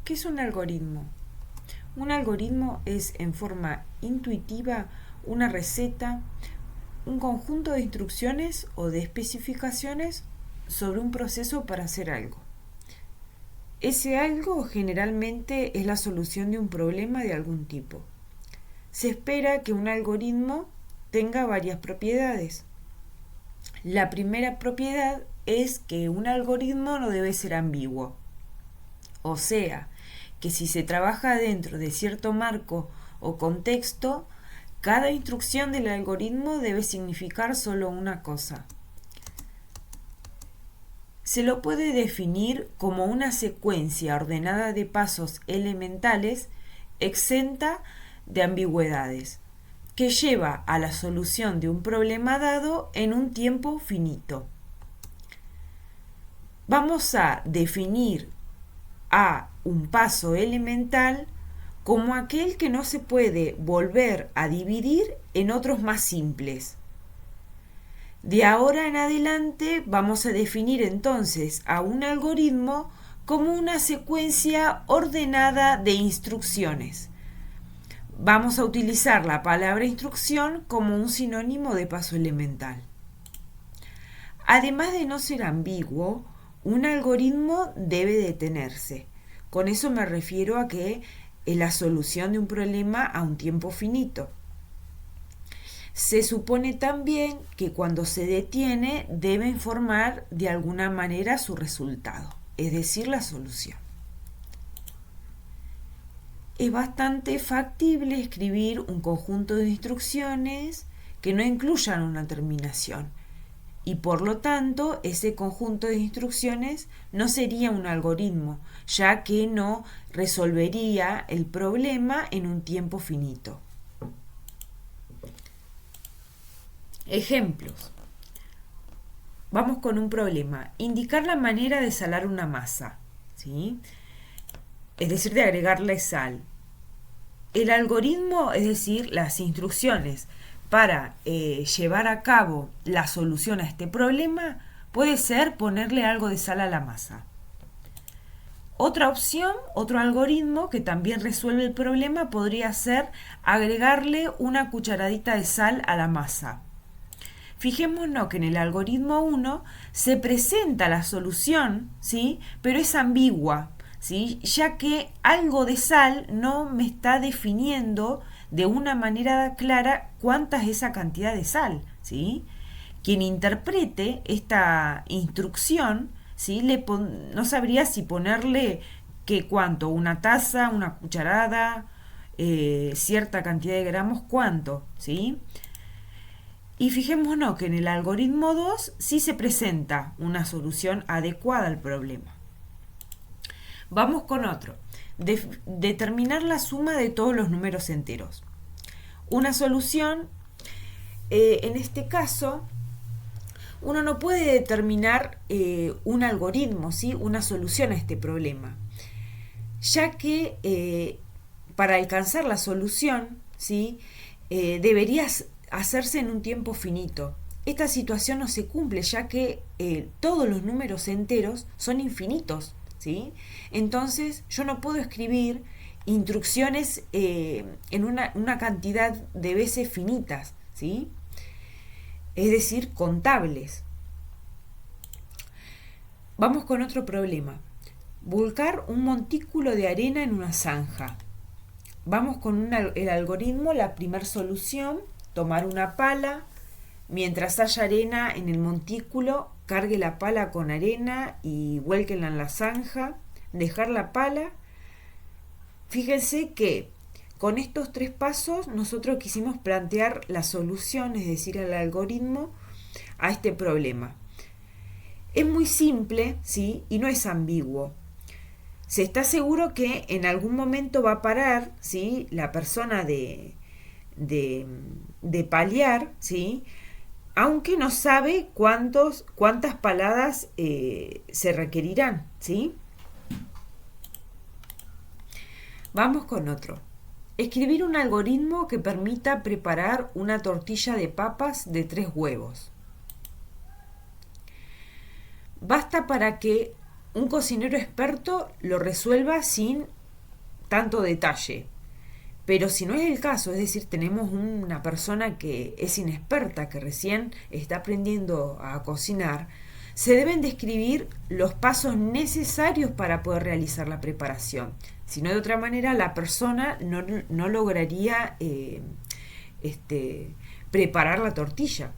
¿Qué es un algoritmo? Un algoritmo es en forma intuitiva una receta, un conjunto de instrucciones o de especificaciones sobre un proceso para hacer algo. Ese algo generalmente es la solución de un problema de algún tipo. Se espera que un algoritmo tenga varias propiedades. La primera propiedad es que un algoritmo no debe ser ambiguo. O sea, que si se trabaja dentro de cierto marco o contexto, cada instrucción del algoritmo debe significar solo una cosa. Se lo puede definir como una secuencia ordenada de pasos elementales exenta de ambigüedades, que lleva a la solución de un problema dado en un tiempo finito. Vamos a definir a un paso elemental como aquel que no se puede volver a dividir en otros más simples. De ahora en adelante vamos a definir entonces a un algoritmo como una secuencia ordenada de instrucciones. Vamos a utilizar la palabra instrucción como un sinónimo de paso elemental. Además de no ser ambiguo, un algoritmo debe detenerse. Con eso me refiero a que es la solución de un problema a un tiempo finito. Se supone también que cuando se detiene debe informar de alguna manera su resultado, es decir, la solución. Es bastante factible escribir un conjunto de instrucciones que no incluyan una terminación. Y por lo tanto, ese conjunto de instrucciones no sería un algoritmo, ya que no resolvería el problema en un tiempo finito. Ejemplos. Vamos con un problema. Indicar la manera de salar una masa, ¿sí? Es decir, de agregarle sal. El algoritmo, es decir, las instrucciones para llevar a cabo la solución a este problema puede ser ponerle algo de sal a la masa. Otra opción, otro algoritmo que también resuelve el problema podría ser agregarle una cucharadita de sal a la masa. Fijémonos que en el algoritmo 1 se presenta la solución, ¿sí? Pero es ambigua, ¿sí? Ya que algo de sal no me está definiendo de una manera clara cuánta es esa cantidad de sal, ¿sí? Quien interprete esta instrucción, ¿sí? No sabría si ponerle cuánto, una taza, una cucharada, cierta cantidad de gramos, cuánto, ¿sí? Y fijémonos que en el algoritmo 2 sí se presenta una solución adecuada al problema. Vamos con otro. Determinar la suma de todos los números enteros. Una solución, en este caso, uno no puede determinar un algoritmo, ¿sí? Una solución a este problema, ya que para alcanzar la solución, ¿sí? Deberías hacerse en un tiempo finito. Esta situación no se cumple, ya que todos los números enteros son infinitos, ¿sí? Entonces yo no puedo escribir instrucciones en una cantidad de veces finitas, ¿sí? Es decir, contables. Vamos con otro problema. Volcar un montículo de arena en una zanja. Vamos con el algoritmo, la primera solución: tomar una pala, mientras haya arena en el montículo, cargue la pala con arena y vuélquenla en la zanja, dejar la pala. Fíjense que con estos 3 pasos nosotros quisimos plantear la solución, es decir, el algoritmo a este problema. Es muy simple, ¿sí? Y no es ambiguo. Se está seguro que en algún momento va a parar, ¿sí? La persona de paliar, ¿sí? Aunque no sabe cuántas paladas se requerirán, ¿sí? Vamos con otro. Escribir un algoritmo que permita preparar una tortilla de papas de 3 huevos. Basta para que un cocinero experto lo resuelva sin tanto detalle. Pero si no es el caso, es decir, tenemos una persona que es inexperta, que recién está aprendiendo a cocinar, se deben describir los pasos necesarios para poder realizar la preparación. Si no, de otra manera, la persona no lograría preparar la tortilla.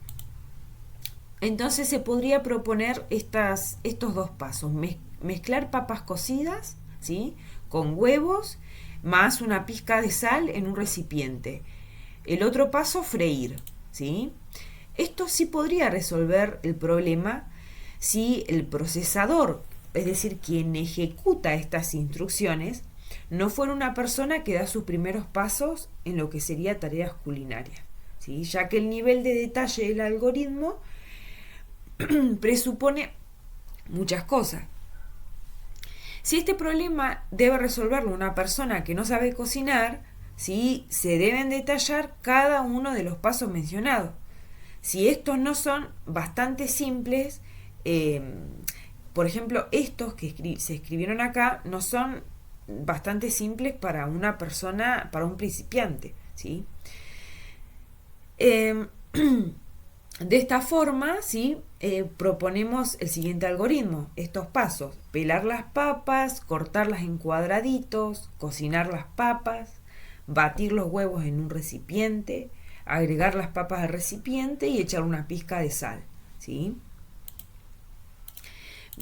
Entonces se podría proponer estos dos pasos: mezclar papas cocidas, ¿sí?, con huevos, más una pizca de sal en un recipiente. El otro paso, freír, ¿sí? Esto sí podría resolver el problema si el procesador, es decir, quien ejecuta estas instrucciones, no fuera una persona que da sus primeros pasos en lo que sería tareas culinarias, ¿sí?, ya que el nivel de detalle del algoritmo presupone muchas cosas. Si este problema debe resolverlo una persona que no sabe cocinar, ¿sí?, se deben detallar cada uno de los pasos mencionados. Si estos no son bastante simples, por ejemplo, estos que se escribieron acá no son bastante simples para una persona, para un principiante, ¿sí? De esta forma, ¿sí?, proponemos el siguiente algoritmo: estos pasos: pelar las papas, cortarlas en cuadraditos, cocinar las papas, batir los huevos en un recipiente, agregar las papas al recipiente y echar una pizca de sal, ¿sí?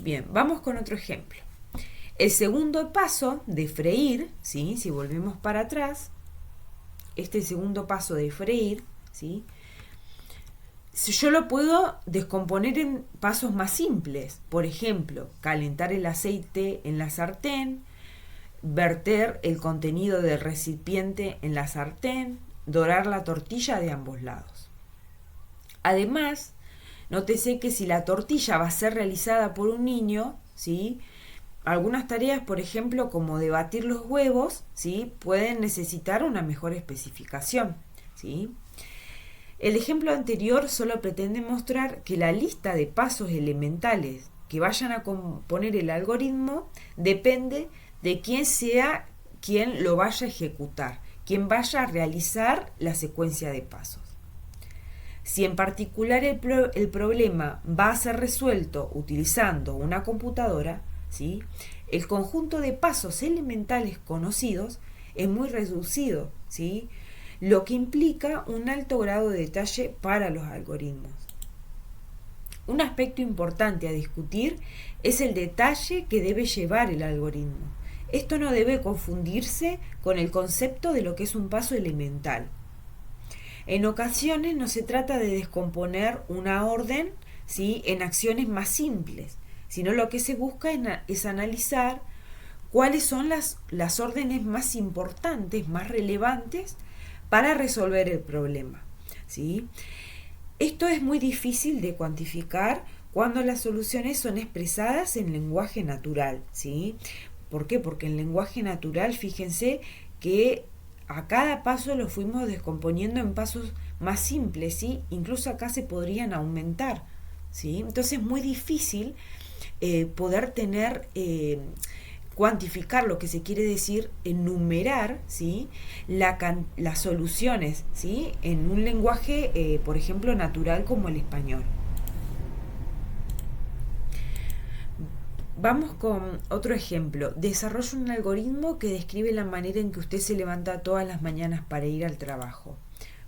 Bien, vamos con otro ejemplo. El segundo paso de freír, ¿sí?, si volvemos para atrás, este segundo paso de freír, ¿sí?, yo lo puedo descomponer en pasos más simples. Por ejemplo, calentar el aceite en la sartén, verter el contenido del recipiente en la sartén, dorar la tortilla de ambos lados. Además, nótese que si la tortilla va a ser realizada por un niño, ¿sí?, algunas tareas, por ejemplo, como de batir los huevos, ¿sí?, pueden necesitar una mejor especificación, ¿sí? El ejemplo anterior solo pretende mostrar que la lista de pasos elementales que vayan a componer el algoritmo depende de quién sea quien lo vaya a ejecutar, quien vaya a realizar la secuencia de pasos. Si en particular el problema va a ser resuelto utilizando una computadora, ¿sí?, el conjunto de pasos elementales conocidos es muy reducido, ¿sí?, lo que implica un alto grado de detalle para los algoritmos. Un aspecto importante a discutir es el detalle que debe llevar el algoritmo. Esto no debe confundirse con el concepto de lo que es un paso elemental. En ocasiones no se trata de descomponer una orden, ¿sí?, en acciones más simples, sino lo que se busca es analizar cuáles son las órdenes más importantes, más relevantes para resolver el problema, ¿sí? Esto es muy difícil de cuantificar cuando las soluciones son expresadas en lenguaje natural, ¿sí? ¿Por qué? Porque en lenguaje natural, fíjense que a cada paso lo fuimos descomponiendo en pasos más simples, ¿sí? Incluso acá se podrían aumentar, ¿sí? Entonces es muy difícil poder tener cuantificar lo que se quiere decir, enumerar, ¿sí?, las soluciones, ¿sí?, en un lenguaje, por ejemplo, natural como el español. Vamos con otro ejemplo. Desarrolla un algoritmo que describe la manera en que usted se levanta todas las mañanas para ir al trabajo.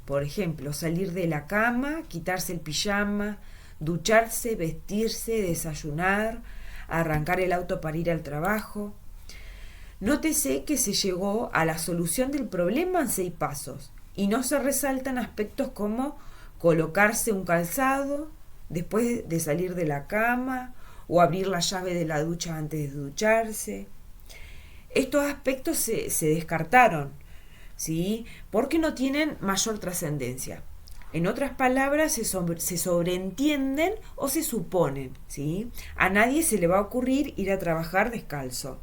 Por ejemplo, salir de la cama, quitarse el pijama, ducharse, vestirse, desayunar, arrancar el auto para ir al trabajo. Nótese que se llegó a la solución del problema en 6 pasos y no se resaltan aspectos como colocarse un calzado después de salir de la cama o abrir la llave de la ducha antes de ducharse. Estos aspectos se descartaron, ¿sí?, porque no tienen mayor trascendencia. En otras palabras, se sobreentienden o se suponen, ¿sí? A nadie se le va a ocurrir ir a trabajar descalzo.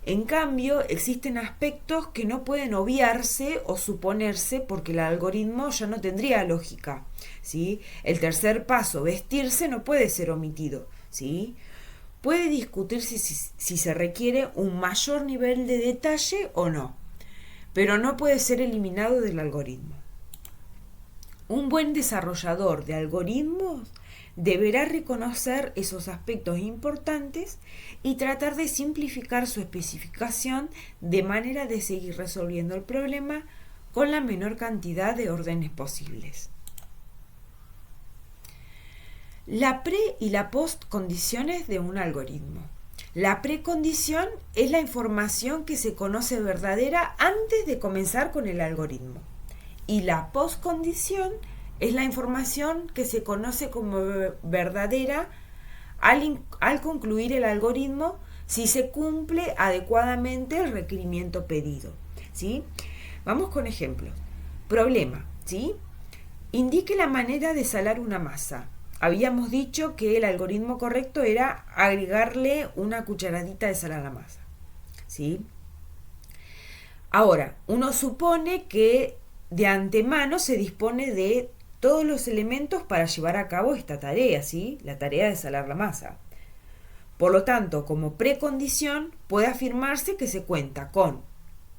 En cambio, existen aspectos que no pueden obviarse o suponerse porque el algoritmo ya no tendría lógica, ¿sí? El tercer paso, vestirse, no puede ser omitido, ¿sí?, puede discutirse si se requiere un mayor nivel de detalle o no, pero no puede ser eliminado del algoritmo. Un buen desarrollador de algoritmos deberá reconocer esos aspectos importantes y tratar de simplificar su especificación de manera de seguir resolviendo el problema con la menor cantidad de órdenes posibles. La pre- y la post-condiciones de un algoritmo. La precondición es la información que se conoce verdadera antes de comenzar con el algoritmo. Y la postcondición es la información que se conoce como verdadera al concluir el algoritmo si se cumple adecuadamente el requerimiento pedido, ¿sí? Vamos con ejemplos. Problema, ¿sí? Indique la manera de salar una masa. Habíamos dicho que el algoritmo correcto era agregarle una cucharadita de sal a la masa, ¿sí? Ahora, uno supone que de antemano se dispone de todos los elementos para llevar a cabo esta tarea, ¿sí? La tarea de salar la masa. Por lo tanto, como precondición, puede afirmarse que se cuenta con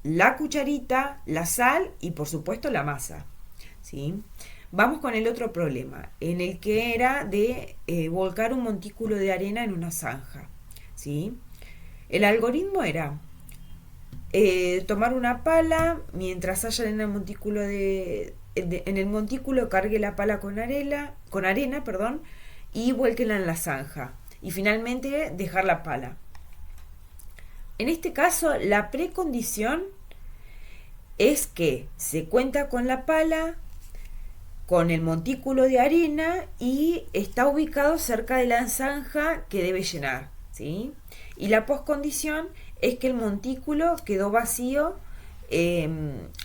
la cucharita, la sal y por supuesto la masa, ¿sí? Vamos con el otro problema, en el que era de volcar un montículo de arena en una zanja, ¿sí? El algoritmo era tomar una pala, mientras haya en el montículo en el montículo cargue la pala con arena, perdón, y vuélquela en la zanja. Y finalmente dejar la pala. En este caso, la precondición es que se cuenta con la pala, con el montículo de arena y está ubicado cerca de la zanja que debe llenar, ¿sí? Y la postcondición es que el montículo quedó vacío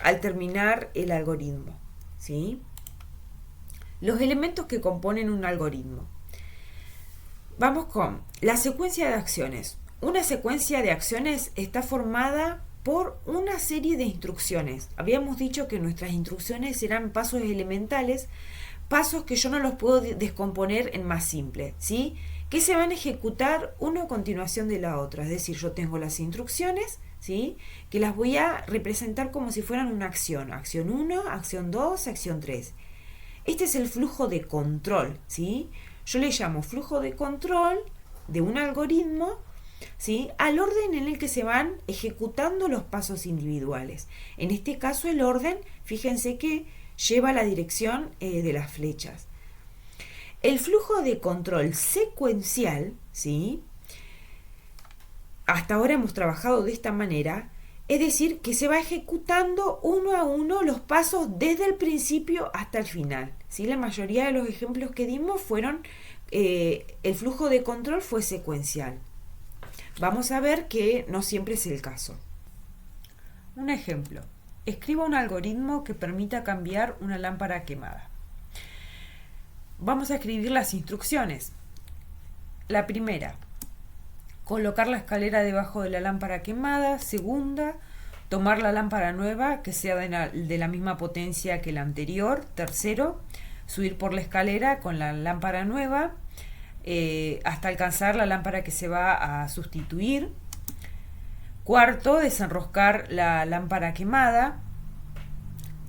al terminar el algoritmo, ¿sí? Los elementos que componen un algoritmo. Vamos con la secuencia de acciones. Una secuencia de acciones está formada por una serie de instrucciones. Habíamos dicho que nuestras instrucciones eran pasos elementales, pasos que yo no los puedo descomponer en más simples, ¿sí? Que se van a ejecutar uno a continuación de la otra. Es decir, yo tengo las instrucciones, ¿sí? Que las voy a representar como si fueran una acción. Acción 1, acción 2, acción 3. Este es el flujo de control, ¿sí? Yo le llamo flujo de control de un algoritmo, ¿sí? Al orden en el que se van ejecutando los pasos individuales. En este caso el orden, fíjense que lleva la dirección de las flechas. El flujo de control secuencial, ¿sí? Hasta ahora hemos trabajado de esta manera, es decir, que se va ejecutando uno a uno los pasos desde el principio hasta el final, ¿sí? La mayoría de los ejemplos que dimos fueron, el flujo de control fue secuencial. Vamos a ver que no siempre es el caso. Un ejemplo. Escriba un algoritmo que permita cambiar una lámpara quemada. Vamos a escribir las instrucciones. La primera, colocar la escalera debajo de la lámpara quemada. Segunda, tomar la lámpara nueva que sea de la misma potencia que la anterior. Tercero, subir por la escalera con la lámpara nueva hasta alcanzar la lámpara que se va a sustituir. Cuarto, desenroscar la lámpara quemada.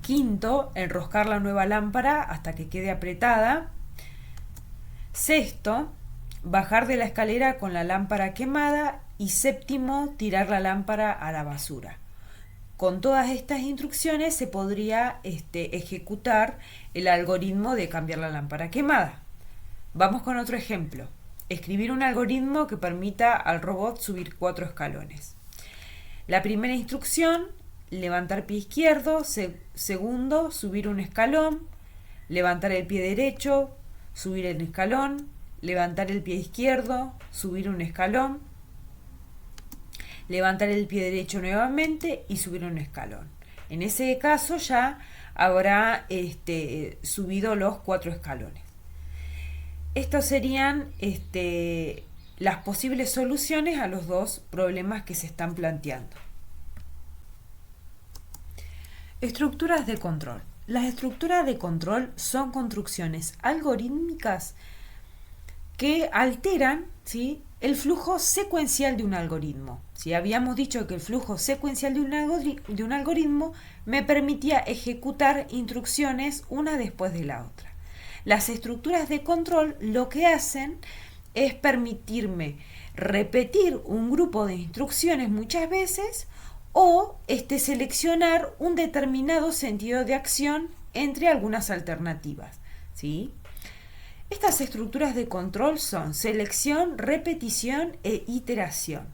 Quinto, enroscar la nueva lámpara hasta que quede apretada. Sexto, bajar de la escalera con la lámpara quemada. Y séptimo, tirar la lámpara a la basura. Con todas estas instrucciones se podría ejecutar el algoritmo de cambiar la lámpara quemada. Vamos con otro ejemplo. Escribir un algoritmo que permita al robot subir 4 escalones. La primera instrucción, levantar pie izquierdo. Segundo, subir un escalón. Levantar el pie derecho, subir el escalón. Levantar el pie izquierdo, subir un escalón. Levantar el pie derecho nuevamente y subir un escalón. En ese caso ya habrá subido los 4 escalones. Estos serían las posibles soluciones a los dos problemas que se están planteando. Estructuras de control. Las estructuras de control son construcciones algorítmicas que alteran, ¿sí?, el flujo secuencial de un algoritmo. Si habíamos dicho que el flujo secuencial de un algoritmo me permitía ejecutar instrucciones una después de la otra. Las estructuras de control lo que hacen es permitirme repetir un grupo de instrucciones muchas veces o seleccionar un determinado sentido de acción entre algunas alternativas, ¿sí? Estas estructuras de control son selección, repetición e iteración.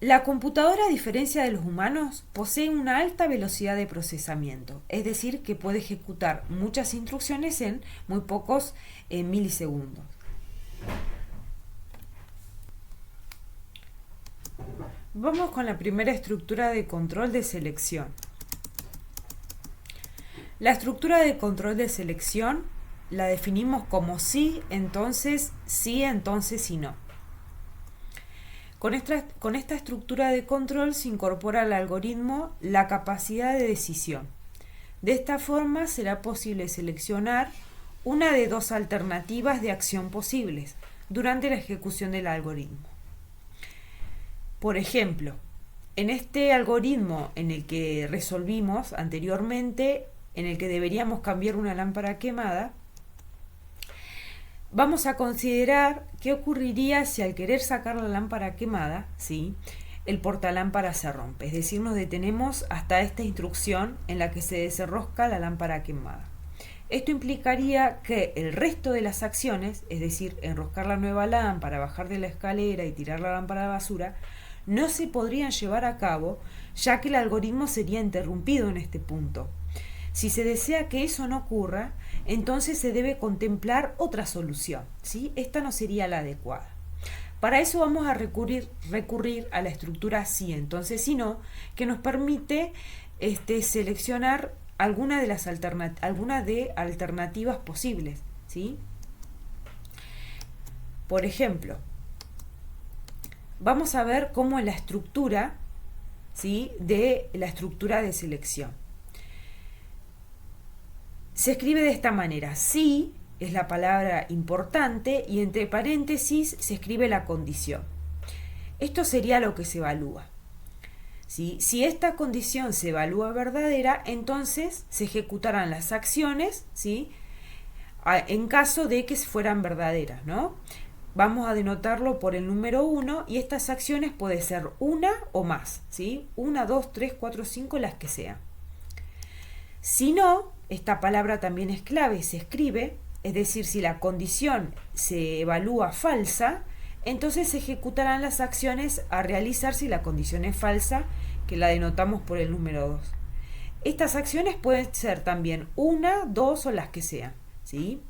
La computadora, a diferencia de los humanos, posee una alta velocidad de procesamiento, es decir, que puede ejecutar muchas instrucciones en muy pocos milisegundos. Vamos con la primera estructura de control de selección. La estructura de control de selección la definimos como sí, entonces y no. Con esta estructura de control se incorpora al algoritmo la capacidad de decisión. De esta forma será posible seleccionar una de dos alternativas de acción posibles durante la ejecución del algoritmo. Por ejemplo, en este algoritmo en el que resolvimos anteriormente, en el que deberíamos cambiar una lámpara quemada, vamos a considerar qué ocurriría si al querer sacar la lámpara quemada, ¿sí?, el portalámpara se rompe. Es decir, nos detenemos hasta esta instrucción en la que se desenrosca la lámpara quemada. Esto implicaría que el resto de las acciones, es decir, enroscar la nueva lámpara, bajar de la escalera y tirar la lámpara a la basura, no se podrían llevar a cabo, ya que el algoritmo sería interrumpido en este punto. Si se desea que eso no ocurra, entonces se debe contemplar otra solución, ¿sí? Esta no sería la adecuada. Para eso vamos a recurrir a la estructura sí, entonces y no, que nos permite seleccionar alguna de alternativas posibles, ¿sí? Por ejemplo, vamos a ver cómo la estructura, ¿sí?, de la estructura de selección se escribe de esta manera. Sí es la palabra importante y entre paréntesis se escribe la condición. Esto sería lo que se evalúa, ¿sí? Si esta condición se evalúa verdadera, entonces se ejecutarán las acciones, ¿sí?, en caso de que fueran verdaderas, ¿no? Vamos a denotarlo por el número 1 y estas acciones pueden ser una o más, ¿sí? 1, 2, 3, 4, 5, las que sean. Si no, esta palabra también es clave, se escribe, es decir, si la condición se evalúa falsa, entonces se ejecutarán las acciones a realizar si la condición es falsa, que la denotamos por el número 2. Estas acciones pueden ser también 1, 2 o las que sean, ¿sí?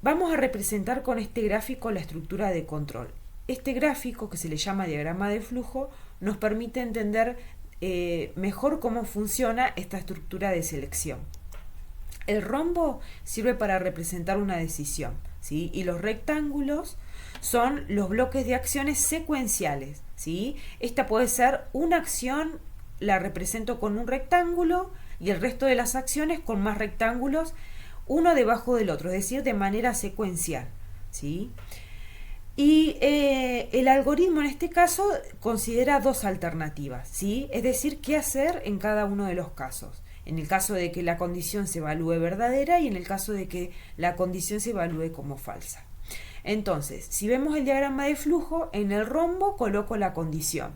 Vamos a representar con este gráfico la estructura de control. Este gráfico, que se le llama diagrama de flujo, nos permite entender mejor cómo funciona esta estructura de selección. El rombo sirve para representar una decisión, ¿sí?, y los rectángulos son los bloques de acciones secuenciales, ¿sí? Esta puede ser una acción, la represento con un rectángulo y el resto de las acciones con más rectángulos, uno debajo del otro, es decir, de manera secuencial, ¿sí? Y el algoritmo en este caso considera dos alternativas, ¿sí? Es decir, qué hacer en cada uno de los casos. En el caso de que la condición se evalúe verdadera y en el caso de que la condición se evalúe como falsa. Entonces, si vemos el diagrama de flujo, en el rombo coloco la condición.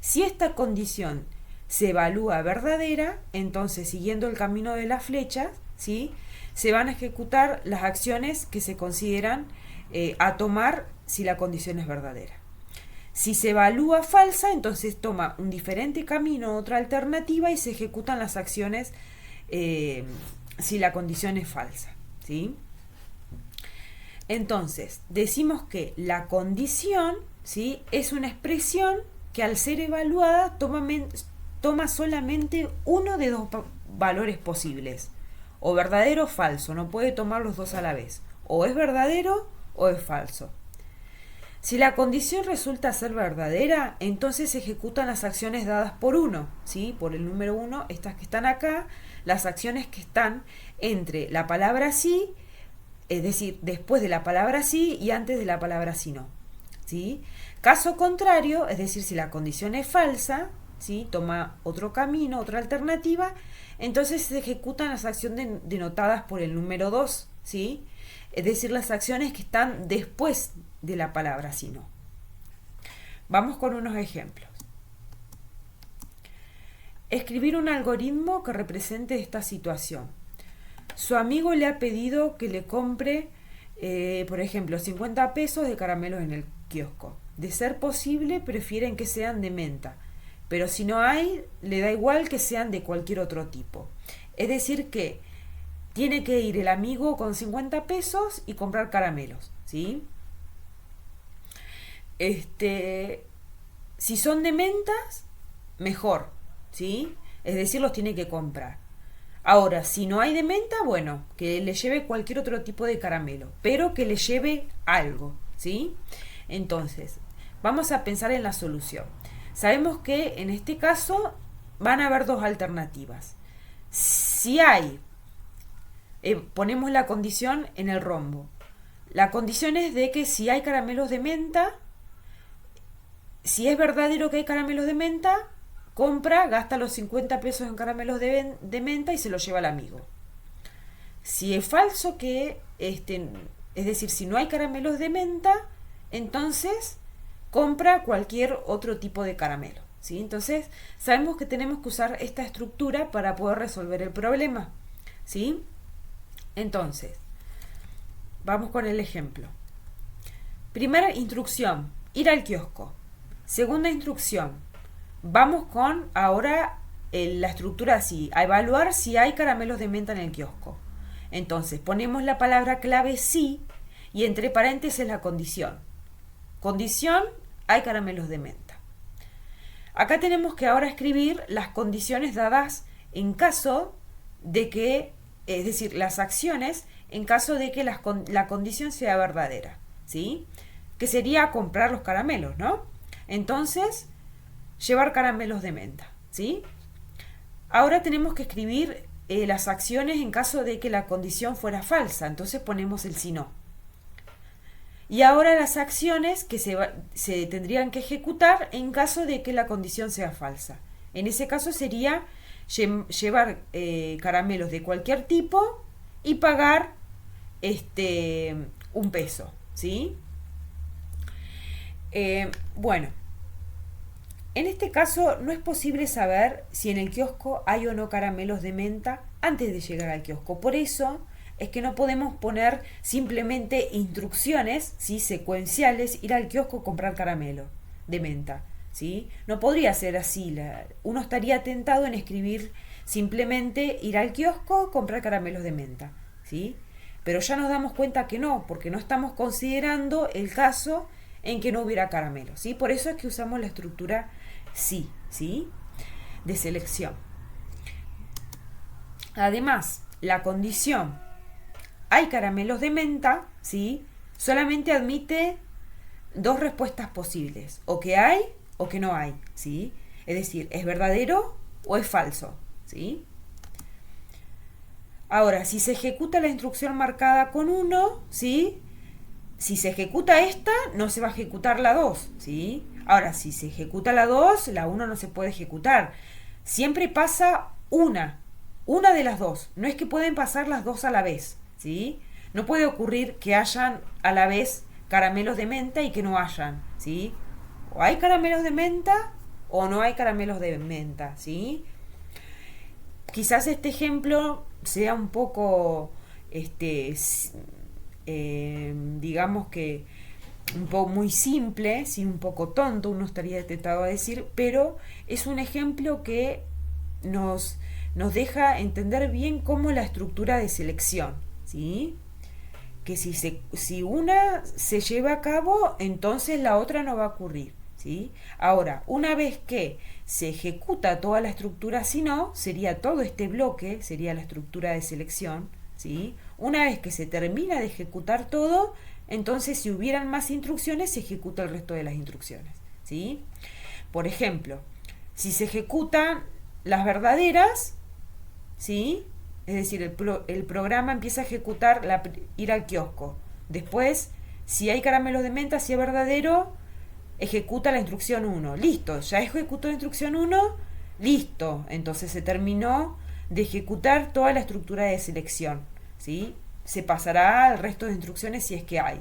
Si esta condición se evalúa verdadera, entonces siguiendo el camino de las flechas, ¿sí?, se van a ejecutar las acciones que se consideran a tomar si la condición es verdadera. Si se evalúa falsa, entonces toma un diferente camino, otra alternativa, y se ejecutan las acciones si la condición es falsa, ¿sí? Entonces, decimos que la condición, ¿sí?, es una expresión que al ser evaluada toma solamente uno de dos valores posibles, o verdadero o falso, no puede tomar los dos a la vez, o es verdadero o es falso. Si la condición resulta ser verdadera, entonces se ejecutan las acciones dadas por 1, ¿sí?, por el número 1, estas que están acá, las acciones que están entre la palabra sí es decir, después de la palabra sí y antes de la palabra sí no. ¿Sí? Caso contrario, es decir, si la condición es falsa, ¿sí? Toma otro camino, otra alternativa, entonces se ejecutan las acciones denotadas por el número 2, ¿sí? Es decir, las acciones que están después de la palabra sí no. Vamos con unos ejemplos. Escribir un algoritmo que represente esta situación. Su amigo le ha pedido que le compre, por ejemplo, 50 pesos de caramelos en el kiosco. De ser posible, prefieren que sean de menta, pero si no hay, le da igual que sean de cualquier otro tipo. Es decir que tiene que ir el amigo con 50 pesos y comprar caramelos, ¿sí? Si son de mentas, mejor, ¿sí? Es decir, los tiene que comprar. Ahora, si no hay de menta, bueno, que le lleve cualquier otro tipo de caramelo, pero que le lleve algo, ¿sí? Entonces, vamos a pensar en la solución. Sabemos que en este caso van a haber dos alternativas. Si hay, ponemos la condición en el rombo. La condición es de que si hay caramelos de menta, si es verdadero que hay caramelos de menta, compra, gasta los 50 pesos en caramelos de menta y se los lleva al amigo. Si es falso que, es decir, si no hay caramelos de menta, entonces compra cualquier otro tipo de caramelo, ¿sí? Entonces sabemos que tenemos que usar esta estructura para poder resolver el problema, ¿sí? Entonces, vamos con el ejemplo. Primera instrucción, ir al kiosco. Segunda instrucción, vamos con ahora la estructura así, a evaluar si hay caramelos de menta en el kiosco. Entonces ponemos la palabra clave sí y entre paréntesis la condición. Condición, hay caramelos de menta. Acá tenemos que ahora escribir las condiciones dadas en caso de que, es decir, las acciones en caso de que la condición sea verdadera, ¿sí? Que sería comprar los caramelos, ¿no? Entonces, llevar caramelos de menta, ¿sí? Ahora tenemos que escribir las acciones en caso de que la condición fuera falsa, entonces ponemos el si no. Y ahora las acciones que se tendrían que ejecutar en caso de que la condición sea falsa. En ese caso sería llevar caramelos de cualquier tipo y pagar un peso, ¿sí? Bueno, en este caso no es posible saber si en el kiosco hay o no caramelos de menta antes de llegar al kiosco. Por eso es que no podemos poner simplemente instrucciones, ¿sí? Secuenciales, ir al kiosco, comprar caramelo de menta, ¿sí? No podría ser así. Uno estaría tentado en escribir simplemente ir al kiosco, comprar caramelos de menta, ¿sí? Pero ya nos damos cuenta que no, porque no estamos considerando el caso en que no hubiera caramelo, ¿sí? Por eso es que usamos la estructura sí, ¿sí? De selección. Además, la condición hay caramelos de menta, ¿sí? Solamente admite dos respuestas posibles, o que hay o que no hay, ¿sí? Es decir, ¿es verdadero o es falso? ¿Sí? Ahora, si se ejecuta la instrucción marcada con 1, ¿sí? Si se ejecuta esta, no se va a ejecutar la 2, ¿sí? Ahora, si se ejecuta la 2, la 1 no se puede ejecutar. Siempre pasa una de las dos. No es que pueden pasar las dos a la vez, ¿sí? No puede ocurrir que hayan a la vez caramelos de menta y que no hayan, ¿sí? O hay caramelos de menta o no hay caramelos de menta, ¿sí? Quizás este ejemplo sea un poco, digamos que un poco muy simple, ¿sí? Un poco tonto, uno estaría tentado a decir, pero es un ejemplo que nos deja entender bien cómo la estructura de selección, ¿sí? Que si una se lleva a cabo, entonces la otra no va a ocurrir, ¿sí? Ahora, una vez que se ejecuta toda la estructura, si no, sería todo este bloque, sería la estructura de selección, ¿sí? Una vez que se termina de ejecutar todo, entonces si hubieran más instrucciones, se ejecuta el resto de las instrucciones, ¿sí? Por ejemplo, si se ejecutan las verdaderas, ¿sí? Es decir, el programa empieza a ejecutar ir al kiosco. Después, si hay caramelos de menta, si es verdadero, ejecuta la instrucción 1. Listo, ya ejecutó la instrucción 1, listo. Entonces se terminó de ejecutar toda la estructura de selección, ¿sí? Se pasará al resto de instrucciones si es que hay.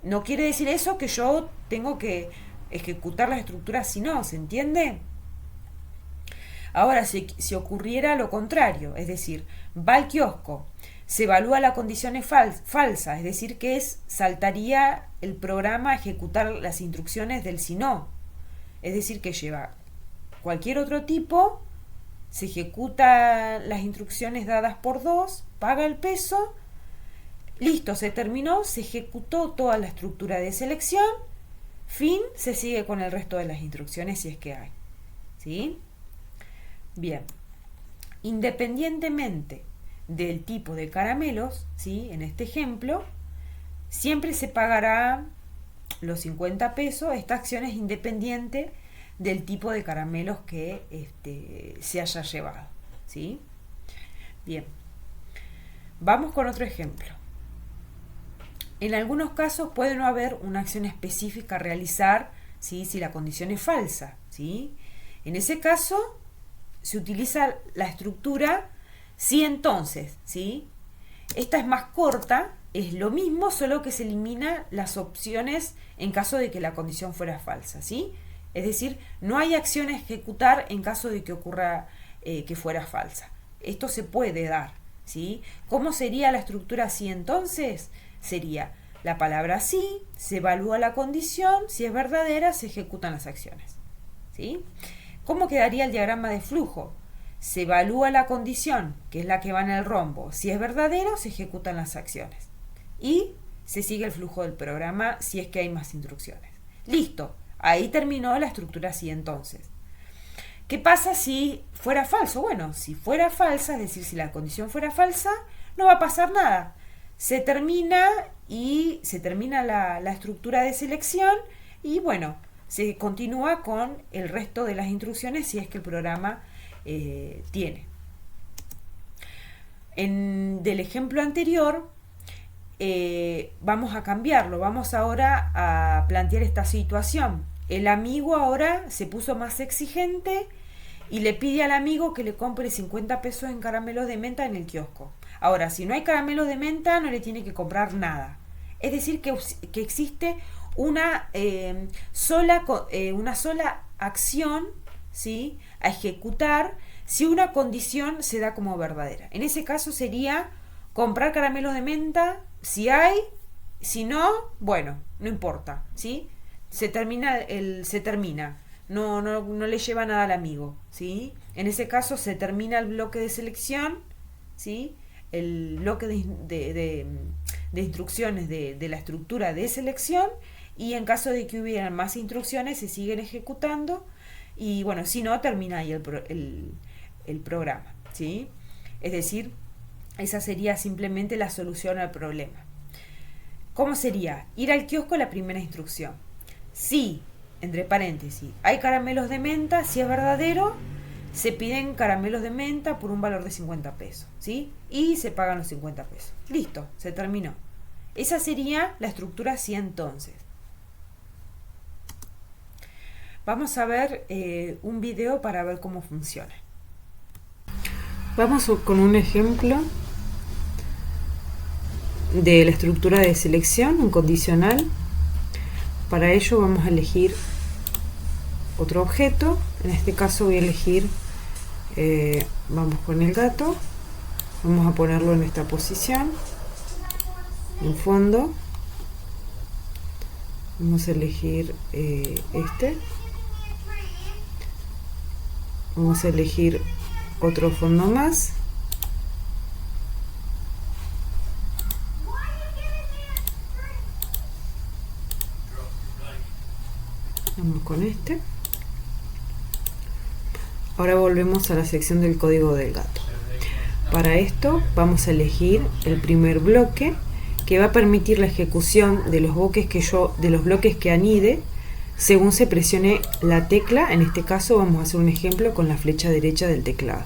No quiere decir eso que yo tengo que ejecutar las estructuras si no, ¿se entiende? Ahora, si ocurriera lo contrario, es decir, va al kiosco, se evalúa la condición falsa, es decir, que saltaría el programa a ejecutar las instrucciones del si no. Es decir, que lleva cualquier otro tipo, se ejecuta las instrucciones dadas por 2, paga el peso, listo, se terminó, se ejecutó toda la estructura de selección, fin, se sigue con el resto de las instrucciones si es que hay. ¿Sí? Bien, independientemente del tipo de caramelos, ¿sí? En este ejemplo, siempre se pagará los 50 pesos. Esta acción es independiente del tipo de caramelos que se haya llevado, ¿sí? Bien, vamos con otro ejemplo. En algunos casos puede no haber una acción específica a realizar, ¿sí? Si la condición es falsa, ¿sí? En ese caso se utiliza la estructura si entonces, ¿sí? Esta es más corta, es lo mismo, solo que se elimina las opciones en caso de que la condición fuera falsa, ¿sí? Es decir, no hay acción a ejecutar en caso de que ocurra que fuera falsa. Esto se puede dar, ¿sí? ¿Cómo sería la estructura si entonces? Sería la palabra sí, se evalúa la condición, si es verdadera, se ejecutan las acciones, ¿sí? ¿Cómo quedaría el diagrama de flujo? Se evalúa la condición, que es la que va en el rombo. Si es verdadero, se ejecutan las acciones. Y se sigue el flujo del programa si es que hay más instrucciones. Listo, ahí terminó la estructura así entonces. ¿Qué pasa si fuera falso? Bueno, si fuera falsa, es decir, si la condición fuera falsa, no va a pasar nada. Se termina la estructura de selección y bueno, se continúa con el resto de las instrucciones si es que el programa tiene. Del ejemplo anterior vamos a cambiarlo, vamos ahora a plantear esta situación. El amigo ahora se puso más exigente y le pide al amigo que le compre 50 pesos en caramelos de menta en el kiosco. Ahora, si no hay caramelos de menta, no le tiene que comprar nada. Es decir, que existe una sola acción, ¿sí?, a ejecutar si una condición se da como verdadera. En ese caso sería comprar caramelos de menta si hay, si no, bueno, no importa, ¿sí? Se termina, no le lleva nada al amigo, ¿sí? En ese caso se termina el bloque de selección, ¿sí?, el bloque de instrucciones de la estructura de selección, y en caso de que hubieran más instrucciones se siguen ejecutando y bueno, si no, termina ahí el programa, ¿sí? Es decir, esa sería simplemente la solución al problema. ¿Cómo sería? Ir al kiosco, la primera instrucción. Si, entre paréntesis, hay caramelos de menta, si es verdadero, se piden caramelos de menta por un valor de 50 pesos, ¿sí? Y se pagan los 50 pesos. Listo, se terminó. Esa sería la estructura si entonces. Vamos a ver un video para ver cómo funciona. Vamos con un ejemplo de la estructura de selección, un condicional. Para ello vamos a elegir otro objeto. En este caso voy a elegir, vamos con el gato, vamos a ponerlo en esta posición, en fondo. Vamos a elegir vamos a elegir otro fondo más. Vamos con este. Ahora volvemos a la sección del código del gato. Para esto vamos a elegir el primer bloque que va a permitir la ejecución de los bloques que anide según se presione la tecla. En este caso vamos a hacer un ejemplo con la flecha derecha del teclado.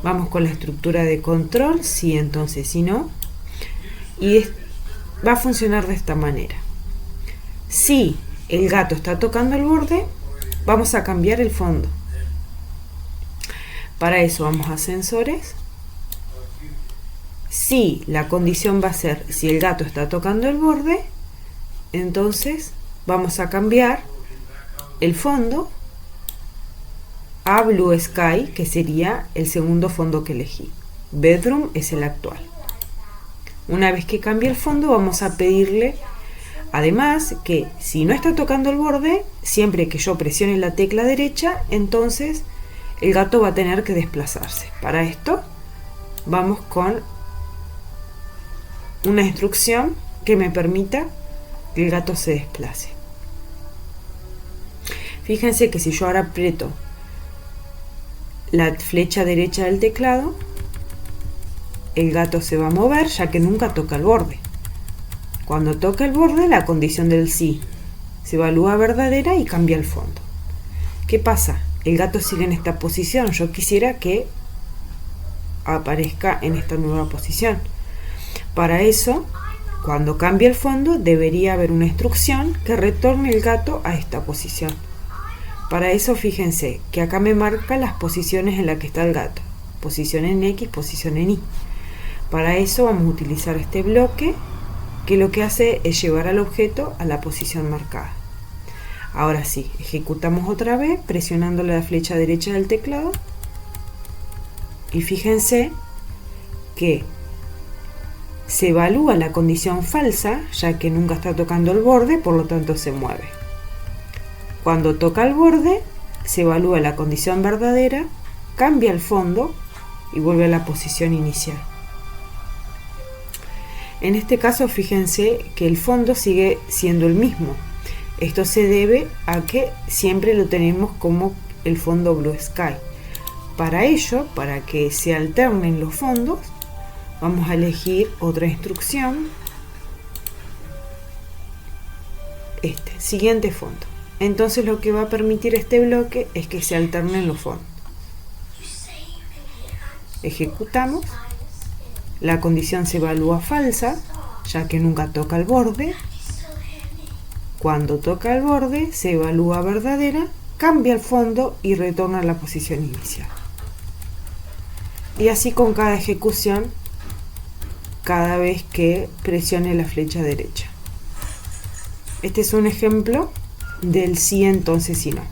Vamos con la estructura de control, sí, entonces, si no. Y va a funcionar de esta manera. Si el gato está tocando el borde, vamos a cambiar el fondo. Para eso vamos a sensores. Si la condición va a ser si el gato está tocando el borde, entonces vamos a cambiar el fondo a Blue Sky, que sería el segundo fondo que elegí. Bedroom es el actual. Una vez que cambie el fondo, vamos a pedirle además que si no está tocando el borde, siempre que yo presione la tecla derecha, entonces el gato va a tener que desplazarse. Para esto vamos con una instrucción que me permita que el gato se desplace. Fíjense que si yo ahora aprieto la flecha derecha del teclado, el gato se va a mover ya que nunca toca el borde. Cuando toca el borde, la condición del sí se evalúa verdadera y cambia el fondo. ¿Qué pasa? El gato sigue en esta posición. Yo quisiera que aparezca en esta nueva posición. Para eso, cuando cambie el fondo, debería haber una instrucción que retorne el gato a esta posición. Para eso, fíjense que acá me marca las posiciones en las que está el gato. Posición en X, posición en Y. Para eso vamos a utilizar este bloque que lo que hace es llevar al objeto a la posición marcada. Ahora sí, ejecutamos otra vez presionando la flecha derecha del teclado y fíjense que se evalúa la condición falsa ya que nunca está tocando el borde, por lo tanto se mueve. Cuando toca el borde, se evalúa la condición verdadera, cambia el fondo y vuelve a la posición inicial. En este caso, fíjense que el fondo sigue siendo el mismo. Esto se debe a que siempre lo tenemos como el fondo Blue Sky. Para ello, para que se alternen los fondos, vamos a elegir otra instrucción. Siguiente fondo. Entonces lo que va a permitir este bloque es que se alternen los fondos. Ejecutamos. La condición se evalúa falsa, ya que nunca toca el borde. Cuando toca el borde, se evalúa verdadera, cambia el fondo y retorna a la posición inicial. Y así con cada ejecución, cada vez que presione la flecha derecha. Este es un ejemplo del sí, entonces, si no.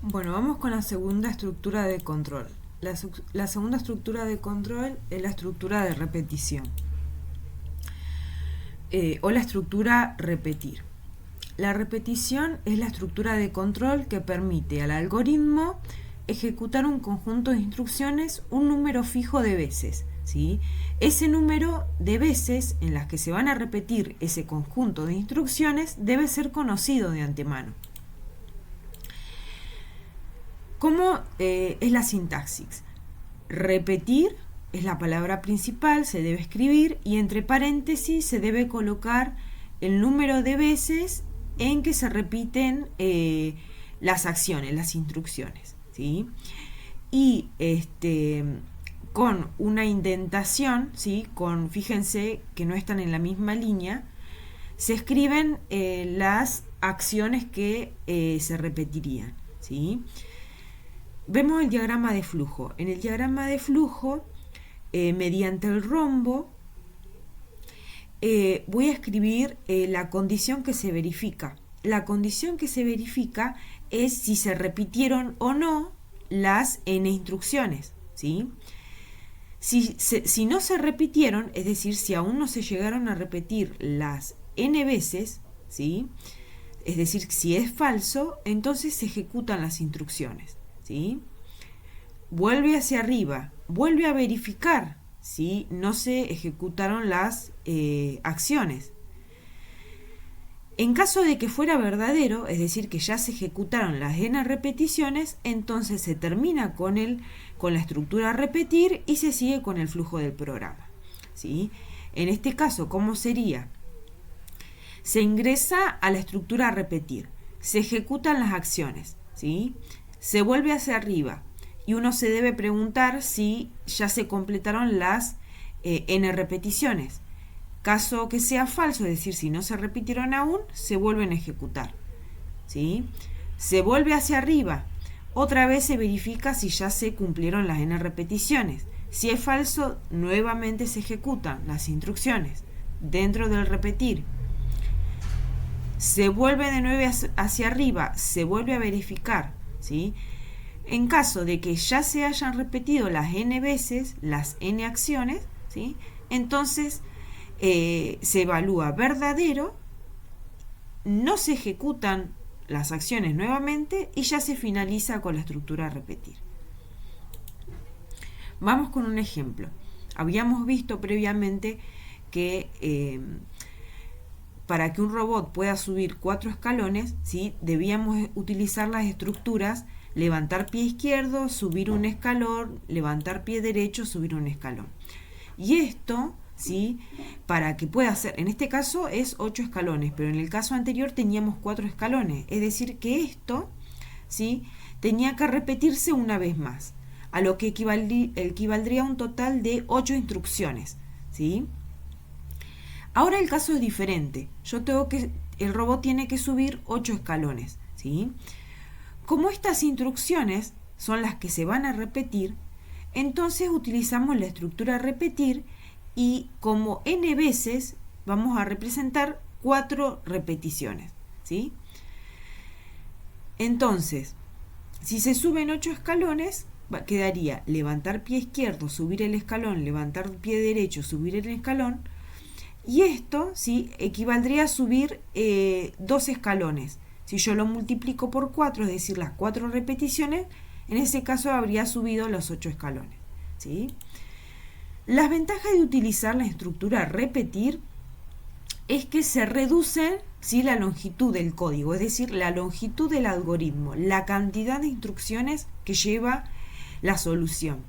Bueno, vamos con la segunda estructura de control. La segunda estructura de control es la estructura de repetición o la estructura repetir. La repetición es la estructura de control que permite al algoritmo ejecutar un conjunto de instrucciones un número fijo de veces, ¿sí? Ese número de veces en las que se van a repetir ese conjunto de instrucciones debe ser conocido de antemano. ¿Cómo es la sintaxis? Repetir es la palabra principal, se debe escribir y entre paréntesis se debe colocar el número de veces en que se repiten las acciones, las instrucciones, ¿sí? Y con una indentación, ¿sí? Fíjense que no están en la misma línea, se escriben las acciones que se repetirían, ¿sí? Vemos el diagrama de flujo. En el diagrama de flujo, mediante el rombo, voy a escribir la condición que se verifica. La condición que se verifica es si se repitieron o no las n instrucciones, ¿sí? Si no se repitieron, es decir, si aún no se llegaron a repetir las n veces, ¿sí? Es decir, si es falso, entonces se ejecutan las instrucciones, ¿sí? Vuelve hacia arriba, vuelve a verificar si no se ejecutaron las acciones. En caso de que fuera verdadero, es decir, que ya se ejecutaron las n repeticiones, entonces se termina con la estructura repetir y se sigue con el flujo del programa, ¿sí? En este caso, ¿cómo sería? Se ingresa a la estructura repetir, se ejecutan las acciones, ¿sí? se vuelve hacia arriba y uno se debe preguntar si ya se completaron las n repeticiones. Caso que sea falso, es decir, si no se repitieron aún, se vuelven a ejecutar. ¿Sí? Se vuelve hacia arriba. Otra vez se verifica si ya se cumplieron las n repeticiones. Si es falso, nuevamente se ejecutan las instrucciones dentro del repetir. Se vuelve de nuevo hacia arriba, se vuelve a verificar. ¿Sí? En caso de que ya se hayan repetido las n veces, las n acciones, ¿sí? Entonces se evalúa verdadero, no se ejecutan las acciones nuevamente y ya se finaliza con la estructura repetir. Vamos con un ejemplo. Habíamos visto previamente que para que un robot pueda subir 4 escalones, ¿sí? Debíamos utilizar las estructuras levantar pie izquierdo, subir un escalón, levantar pie derecho, subir un escalón. Y esto, ¿sí? Para que pueda hacer, en este caso es 8 escalones, pero en el caso anterior teníamos 4 escalones. Es decir, que esto, ¿sí? Tenía que repetirse una vez más, a lo que equivaldría a un total de 8 instrucciones, ¿sí? Ahora el caso es diferente. El robot tiene que subir 8 escalones, ¿sí? Como estas instrucciones son las que se van a repetir, entonces utilizamos la estructura repetir y como n veces vamos a representar 4 repeticiones, ¿sí? Entonces, si se suben 8 escalones, quedaría levantar pie izquierdo, subir el escalón, levantar pie derecho, subir el escalón, y esto, ¿sí? Equivaldría a subir 2 escalones. Si yo lo multiplico por 4, es decir, las 4 repeticiones, en ese caso habría subido los 8 escalones, ¿sí? Las ventajas de utilizar la estructura repetir es que se reduce, ¿sí? La longitud del código, es decir, la longitud del algoritmo, la cantidad de instrucciones que lleva la solución,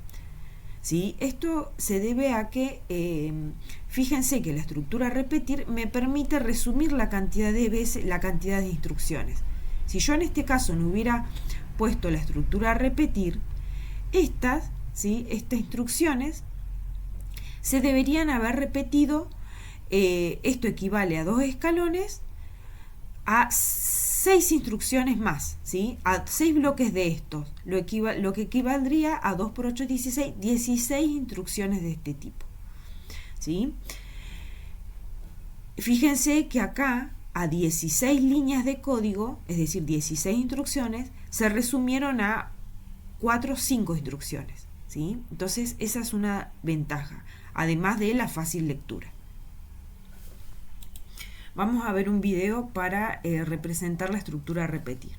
¿sí? Esto se debe a que, fíjense que la estructura repetir me permite resumir la cantidad de veces, la cantidad de instrucciones. Si yo en este caso no hubiera puesto la estructura repetir, ¿sí? Estas instrucciones se deberían haber repetido, esto equivale a 2 escalones, a 6 instrucciones más, ¿sí? A 6 bloques de estos, lo que equivaldría a 2 por 8 es 16, 16 instrucciones de este tipo, ¿sí? Fíjense que acá a 16 líneas de código, es decir, 16 instrucciones, se resumieron a 4 o 5 instrucciones, ¿sí? Entonces esa es una ventaja, además de la fácil lectura. Vamos a ver un video para representar la estructura repetir.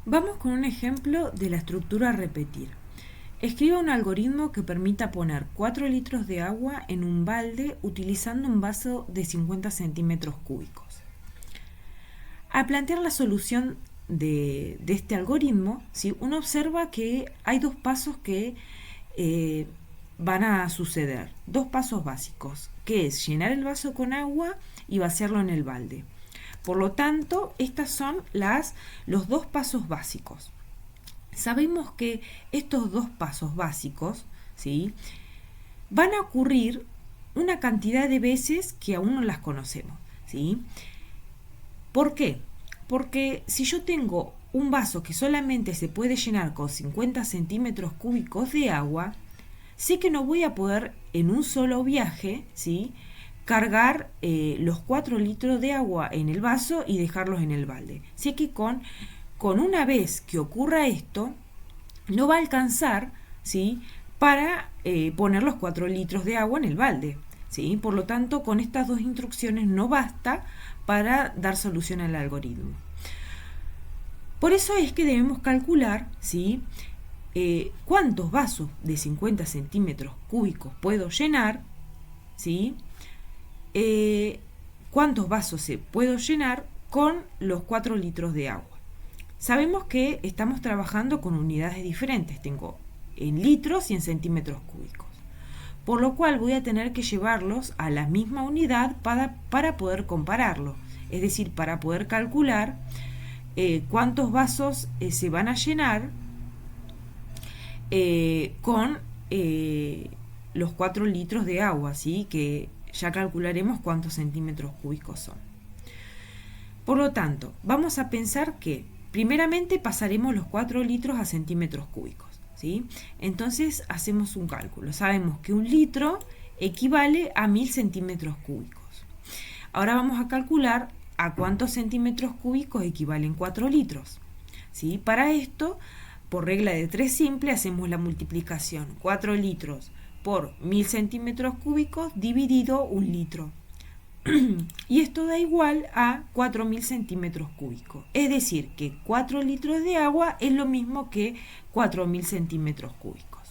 Vamos con un ejemplo de la estructura repetir. Escriba un algoritmo que permita poner 4 litros de agua en un balde utilizando un vaso de 50 centímetros cúbicos. Al plantear la solución de este algoritmo, ¿sí? Uno observa que hay dos pasos que van a suceder, dos pasos básicos, que es llenar el vaso con agua y vaciarlo en el balde. Por lo tanto, estos son los dos pasos básicos. Sabemos que estos dos pasos básicos, ¿sí?, van a ocurrir una cantidad de veces que aún no las conocemos, ¿sí? ¿Por qué? Porque si yo tengo un vaso que solamente se puede llenar con 50 centímetros cúbicos de agua, sé que no voy a poder en un solo viaje, ¿sí?, cargar los 4 litros de agua en el vaso y dejarlos en el balde. Sé que con una vez que ocurra esto, no va a alcanzar, ¿sí?, para poner los 4 litros de agua en el balde, ¿sí? Por lo tanto, con estas dos instrucciones no basta para dar solución al algoritmo. Por eso es que debemos calcular, ¿sí?, cuántos vasos de 50 centímetros cúbicos puedo llenar, ¿sí?, cuántos vasos se puedo llenar con los 4 litros de agua. Sabemos que estamos trabajando con unidades diferentes, tengo en litros y en centímetros cúbicos, por lo cual voy a tener que llevarlos a la misma unidad para poder compararlo, es decir, para poder calcular cuántos vasos se van a llenar con los 4 litros de agua, ¿sí?, que ya calcularemos cuántos centímetros cúbicos son. Por lo tanto, vamos a pensar que primeramente pasaremos los 4 litros a centímetros cúbicos, ¿sí? Entonces hacemos un cálculo. Sabemos que un litro equivale a 1000 centímetros cúbicos. Ahora vamos a calcular a cuántos centímetros cúbicos equivalen 4 litros, ¿sí? Para esto, por regla de 3 simple, hacemos la multiplicación. 4 litros por 1000 centímetros cúbicos dividido un litro. Y esto da igual a 4000 centímetros cúbicos. Es decir, que 4 litros de agua es lo mismo que 4000 centímetros cúbicos.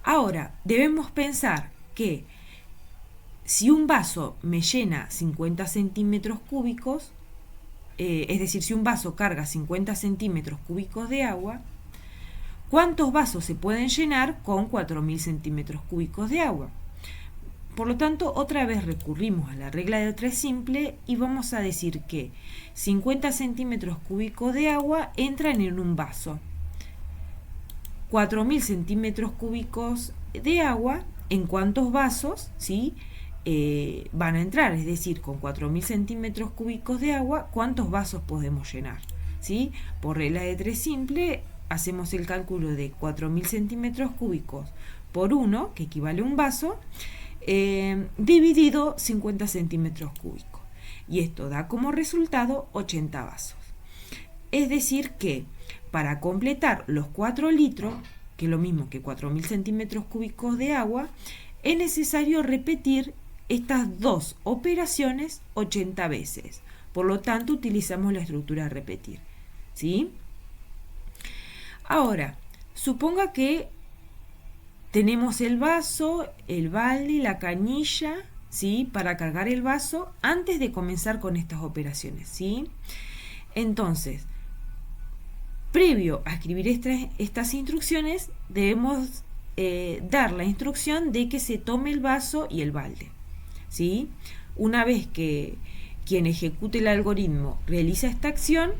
Ahora, debemos pensar que si un vaso me llena 50 centímetros cúbicos, es decir, si un vaso carga 50 centímetros cúbicos de agua, ¿cuántos vasos se pueden llenar con 4000 centímetros cúbicos de agua? Por lo tanto, otra vez recurrimos a la regla de 3 simple y vamos a decir que 50 centímetros cúbicos de agua entran en un vaso. 4000 centímetros cúbicos de agua, ¿en cuántos vasos, sí, van a entrar? Es decir, con 4000 centímetros cúbicos de agua, ¿cuántos vasos podemos llenar? ¿Sí? Por regla de 3 simple, hacemos el cálculo de 4000 centímetros cúbicos por 1, que equivale a un vaso, dividido 50 centímetros cúbicos. Y esto da como resultado 80 vasos. Es decir que para completar los 4 litros, que es lo mismo que 4000 centímetros cúbicos de agua, es necesario repetir estas dos operaciones 80 veces. Por lo tanto, utilizamos la estructura repetir, ¿sí? Ahora, suponga que tenemos el vaso, el balde, la canilla, ¿sí?, para cargar el vaso antes de comenzar con estas operaciones, ¿sí? Entonces, previo a escribir estas instrucciones, debemos dar la instrucción de que se tome el vaso y el balde, ¿sí? Una vez que quien ejecute el algoritmo realiza esta acción,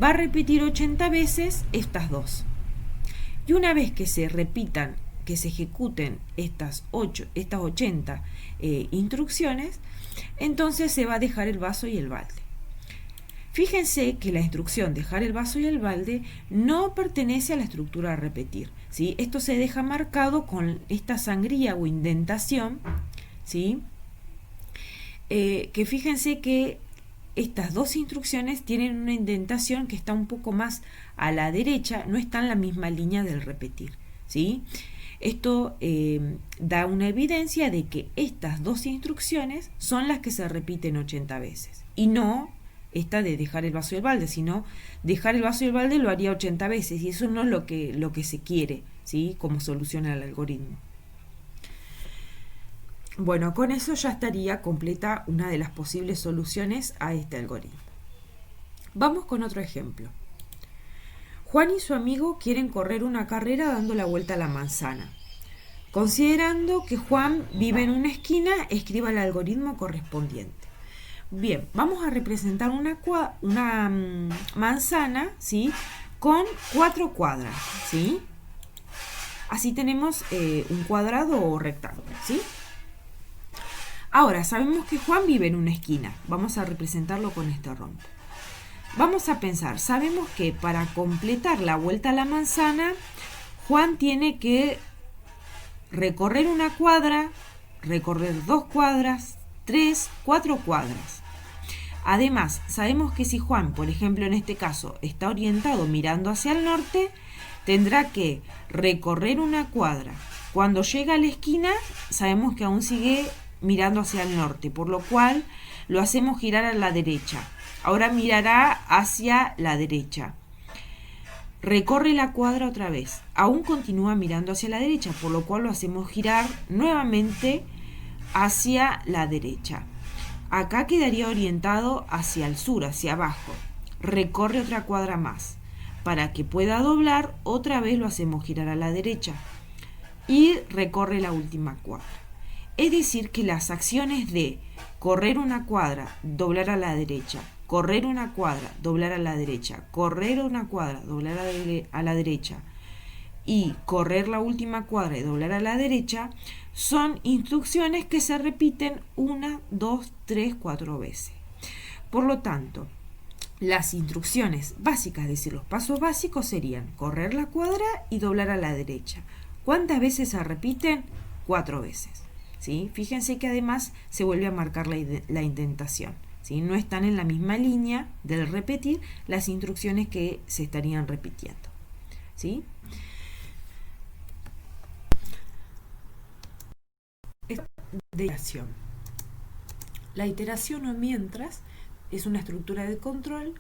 va a repetir 80 veces estas dos. Y una vez que se repitan, que se ejecuten estas 80 instrucciones, entonces se va a dejar el vaso y el balde. Fíjense que la instrucción dejar el vaso y el balde no pertenece a la estructura a repetir, ¿sí? Esto se deja marcado con esta sangría o indentación, ¿sí? Que fíjense que estas dos instrucciones tienen una indentación que está un poco más a la derecha, no está en la misma línea del repetir, ¿sí? Esto da una evidencia de que estas dos instrucciones son las que se repiten 80 veces y no esta de dejar el vaso y el balde, sino dejar el vaso y el balde lo haría 80 veces y eso no es lo que se quiere, ¿sí? Como solución al algoritmo. Bueno, con eso ya estaría completa una de las posibles soluciones a este algoritmo. Vamos con otro ejemplo. Juan y su amigo quieren correr una carrera dando la vuelta a la manzana. Considerando que Juan vive en una esquina, escriba el algoritmo correspondiente. Bien, vamos a representar una manzana, ¿sí? Con 4 cuadras, ¿sí? Así tenemos un cuadrado o rectángulo, ¿sí? Ahora, sabemos que Juan vive en una esquina. Vamos a representarlo con este rombo. Vamos a pensar, sabemos que para completar la vuelta a la manzana, Juan tiene que recorrer una cuadra, recorrer 2 cuadras, 3, 4 cuadras. Además, sabemos que si Juan, por ejemplo en este caso, está orientado mirando hacia el norte, tendrá que recorrer una cuadra. Cuando llega a la esquina, sabemos que aún sigue mirando hacia el norte, por lo cual lo hacemos girar a la derecha. Ahora mirará hacia la derecha. Recorre la cuadra otra vez. Aún continúa mirando hacia la derecha, por lo cual lo hacemos girar nuevamente hacia la derecha. Acá quedaría orientado hacia el sur, hacia abajo. Recorre otra cuadra más. Para que pueda doblar, otra vez lo hacemos girar a la derecha. Y recorre la última cuadra. Es decir, que las acciones de correr una cuadra, doblar a la derecha, correr una cuadra, doblar a la derecha, correr una cuadra, doblar a la derecha y correr la última cuadra y doblar a la derecha son instrucciones que se repiten 1, 2, 3, 4 veces. Por lo tanto, las instrucciones básicas, es decir, los pasos básicos serían correr la cuadra y doblar a la derecha. ¿Cuántas veces se repiten? 4 veces. ¿Sí? Fíjense que además se vuelve a marcar la indentación. ¿Sí? No están en la misma línea del repetir las instrucciones que se estarían repitiendo. ¿Sí? De iteración. La iteración o mientras es una estructura de control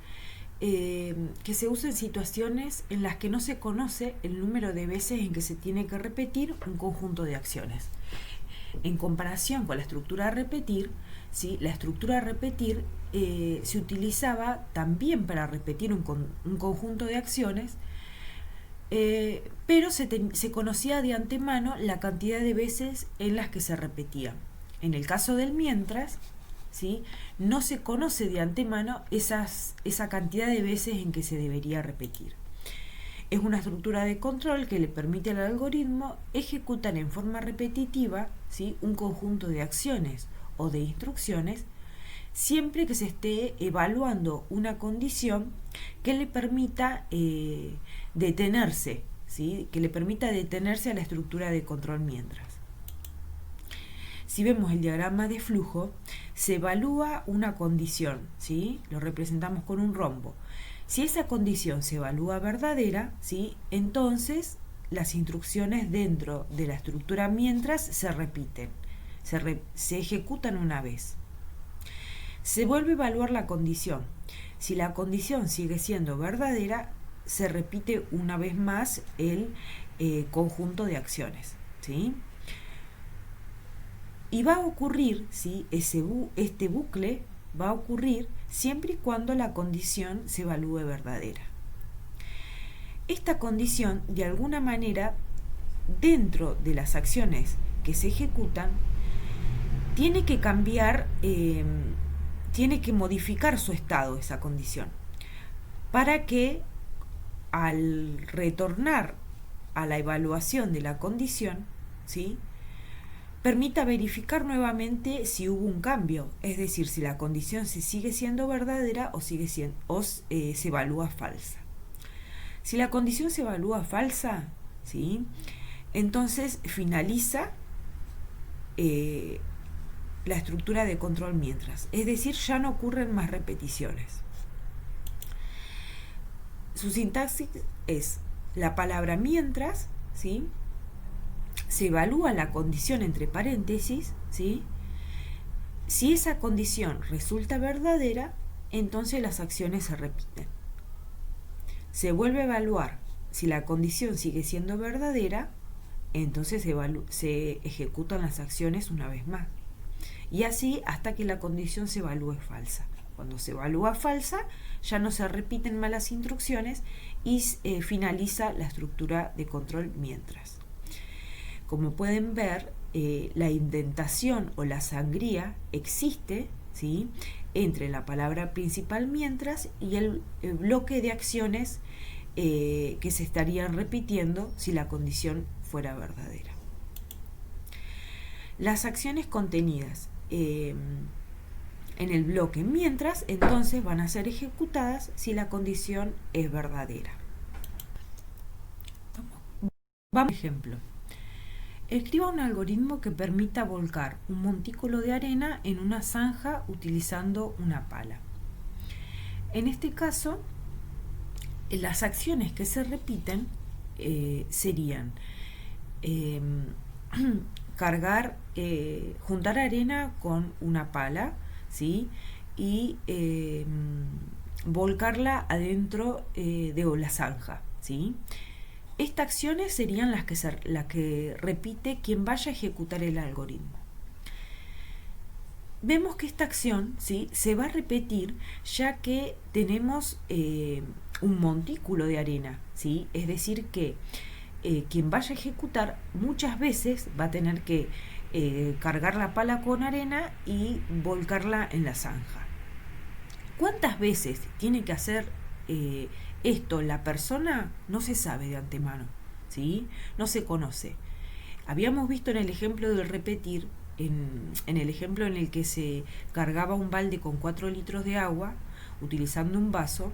que se usa en situaciones en las que no se conoce el número de veces en que se tiene que repetir un conjunto de acciones. En comparación con la estructura repetir, ¿sí? La estructura repetir se utilizaba también para repetir un conjunto de acciones, pero se conocía de antemano la cantidad de veces en las que se repetía. En el caso del mientras, ¿sí? No se conoce de antemano esa cantidad de veces en que se debería repetir. Es una estructura de control que le permite al algoritmo ejecutar en forma repetitiva, ¿sí? Un conjunto de acciones o de instrucciones siempre que se esté evaluando una condición que le permita detenerse, ¿sí? Que le permita detenerse a la estructura de control mientras. Si vemos el diagrama de flujo, se evalúa una condición, ¿sí? Lo representamos con un rombo. Si esa condición se evalúa verdadera, ¿sí? Entonces las instrucciones dentro de la estructura mientras se repiten, se ejecutan una vez. Se vuelve a evaluar la condición. Si la condición sigue siendo verdadera, se repite una vez más el conjunto de acciones, ¿sí? Y va a ocurrir, ¿sí? Este bucle va a ocurrir siempre y cuando la condición se evalúe verdadera. Esta condición, de alguna manera, dentro de las acciones que se ejecutan, tiene que cambiar, tiene que modificar su estado, esa condición, para que al retornar a la evaluación de la condición, ¿sí? Permita verificar nuevamente si hubo un cambio, es decir, si la condición se sigue siendo verdadera o se evalúa falsa. Si la condición se evalúa falsa, ¿sí? Entonces finaliza la estructura de control mientras, es decir, ya no ocurren más repeticiones. Su sintaxis es la palabra mientras, ¿sí? Se evalúa la condición entre paréntesis, ¿sí? Si esa condición resulta verdadera, entonces las acciones se repiten. Se vuelve a evaluar. Si la condición sigue siendo verdadera, entonces se ejecutan las acciones una vez más. Y así hasta que la condición se evalúe falsa. Cuando se evalúa falsa, ya no se repiten más las instrucciones y finaliza la estructura de control mientras. Como pueden ver, la indentación o la sangría existe, ¿sí?, entre la palabra principal mientras y el bloque de acciones que se estarían repitiendo si la condición fuera verdadera. Las acciones contenidas en el bloque mientras, entonces van a ser ejecutadas si la condición es verdadera. Vamos a ejemplo. Escriba un algoritmo que permita volcar un montículo de arena en una zanja utilizando una pala. En este caso, las acciones que se repiten serían juntar arena con una pala, ¿sí?, y volcarla adentro de la zanja, ¿sí? Estas acciones serían las que repite quien vaya a ejecutar el algoritmo. Vemos que esta acción, ¿sí?, se va a repetir ya que tenemos un montículo de arena, ¿sí? Es decir que quien vaya a ejecutar muchas veces va a tener que cargar la pala con arena y volcarla en la zanja. ¿Cuántas veces tiene que hacer esto la persona? No se sabe de antemano, ¿sí? No se conoce. Habíamos visto en el ejemplo del repetir, en el ejemplo en el que se cargaba un balde con 4 litros de agua utilizando un vaso,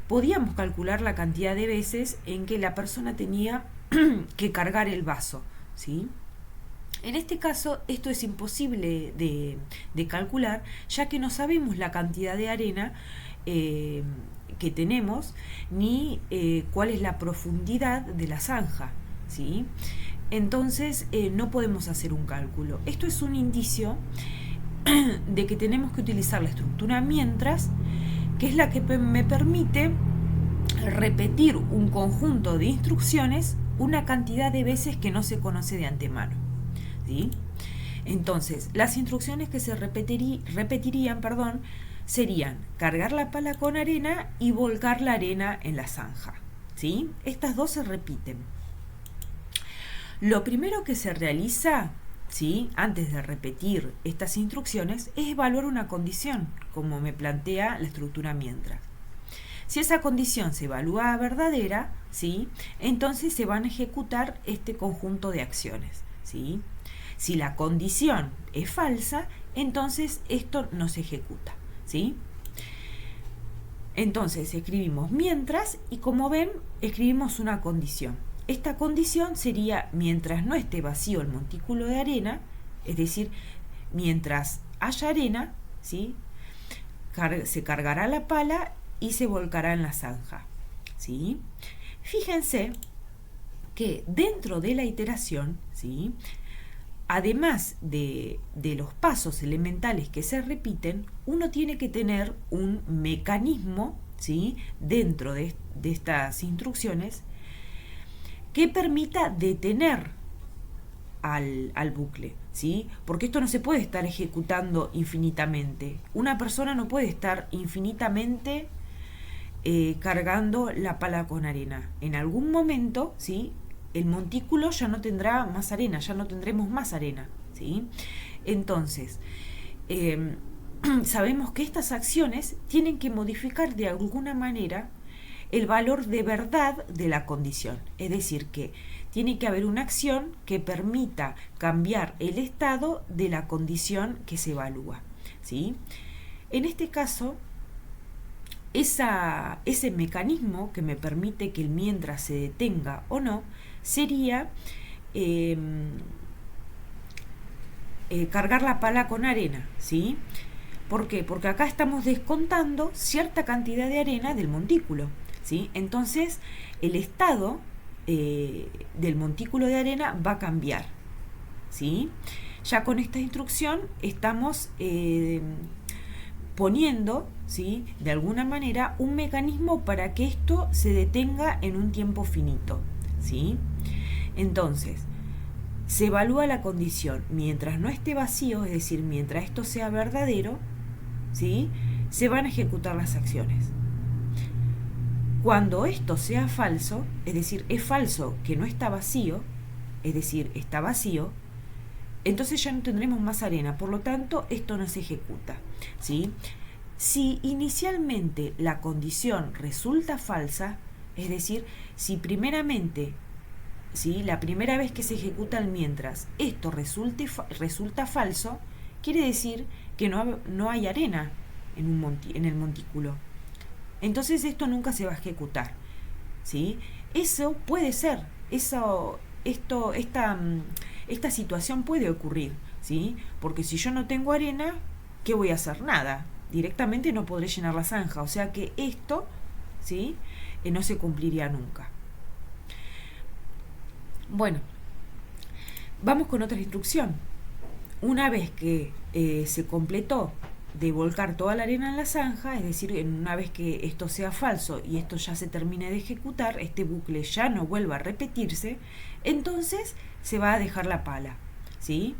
podíamos calcular la cantidad de veces en que la persona tenía que cargar el vaso, ¿sí? En este caso, esto es imposible de calcular, ya que no sabemos la cantidad de arena que tenemos, ni cuál es la profundidad de la zanja, ¿sí? Entonces, no podemos hacer un cálculo. Esto es un indicio de que tenemos que utilizar la estructura mientras, que es la que me permite repetir un conjunto de instrucciones una cantidad de veces que no se conoce de antemano, ¿sí? Entonces, las instrucciones que se repetirían, serían cargar la pala con arena y volcar la arena en la zanja, ¿sí? Estas dos se repiten. Lo primero que se realiza, ¿sí?, antes de repetir estas instrucciones, es evaluar una condición, como me plantea la estructura mientras. Si esa condición se evalúa verdadera, ¿sí?, entonces se van a ejecutar este conjunto de acciones, ¿sí? Si la condición es falsa, entonces esto no se ejecuta, ¿sí? Entonces escribimos mientras y, como ven, escribimos una condición. Esta condición sería mientras no esté vacío el montículo de arena, es decir, mientras haya arena, ¿sí?, se cargará la pala y se volcará en la zanja, ¿sí? Fíjense que dentro de la iteración, ¿sí?, además de los pasos elementales que se repiten, uno tiene que tener un mecanismo, ¿sí?, dentro de estas instrucciones que permita detener al bucle, ¿sí? Porque esto no se puede estar ejecutando infinitamente. Una persona no puede estar infinitamente cargando la pala con arena. En algún momento, ¿sí?, el montículo ya no tendrá más arena, ya no tendremos más arena, ¿sí? Entonces, sabemos que estas acciones tienen que modificar de alguna manera el valor de verdad de la condición. Es decir, que tiene que haber una acción que permita cambiar el estado de la condición que se evalúa, ¿sí? En este caso, ese mecanismo que me permite que el mientras se detenga o no sería cargar la pala con arena, ¿sí? ¿Por qué? Porque acá estamos descontando cierta cantidad de arena del montículo, ¿sí? Entonces, el estado del montículo de arena va a cambiar, ¿sí? Ya con esta instrucción estamos poniendo, ¿sí?, de alguna manera un mecanismo para que esto se detenga en un tiempo finito, ¿sí? Entonces, se evalúa la condición mientras no esté vacío, es decir, mientras esto sea verdadero, ¿sí?, se van a ejecutar las acciones. Cuando esto sea falso, es decir, es falso que no está vacío, es decir, está vacío, entonces ya no tendremos más arena, por lo tanto esto no se ejecuta, ¿sí? Si inicialmente la condición resulta falsa, es decir, si primeramente, ¿sí?, la primera vez que se ejecuta el mientras esto resulta falso, quiere decir que no hay arena en el montículo. Entonces esto nunca se va a ejecutar, ¿sí? Eso puede ser, esta situación puede ocurrir, ¿sí? Porque si yo no tengo arena, ¿qué voy a hacer? Nada. Directamente no podré llenar la zanja. O sea que esto, ¿sí?, no se cumpliría nunca. Bueno, vamos con otra instrucción. Una vez que se completó de volcar toda la arena en la zanja, es decir, una vez que esto sea falso y esto ya se termine de ejecutar, este bucle ya no vuelva a repetirse, entonces se va a dejar la pala, ¿sí?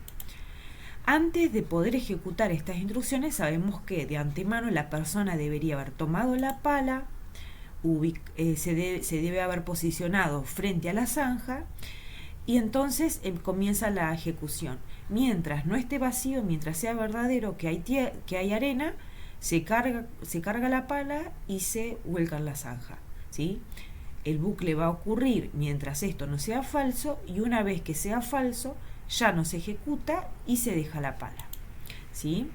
Antes de poder ejecutar estas instrucciones, sabemos que de antemano la persona debería haber tomado la pala, se debe haber posicionado frente a la zanja, y entonces comienza la ejecución. Mientras no esté vacío, mientras sea verdadero que hay arena, se carga la pala y se vuelca en la zanja, ¿sí? El bucle va a ocurrir mientras esto no sea falso, y una vez que sea falso, ya no se ejecuta y se deja la pala, ¿sí?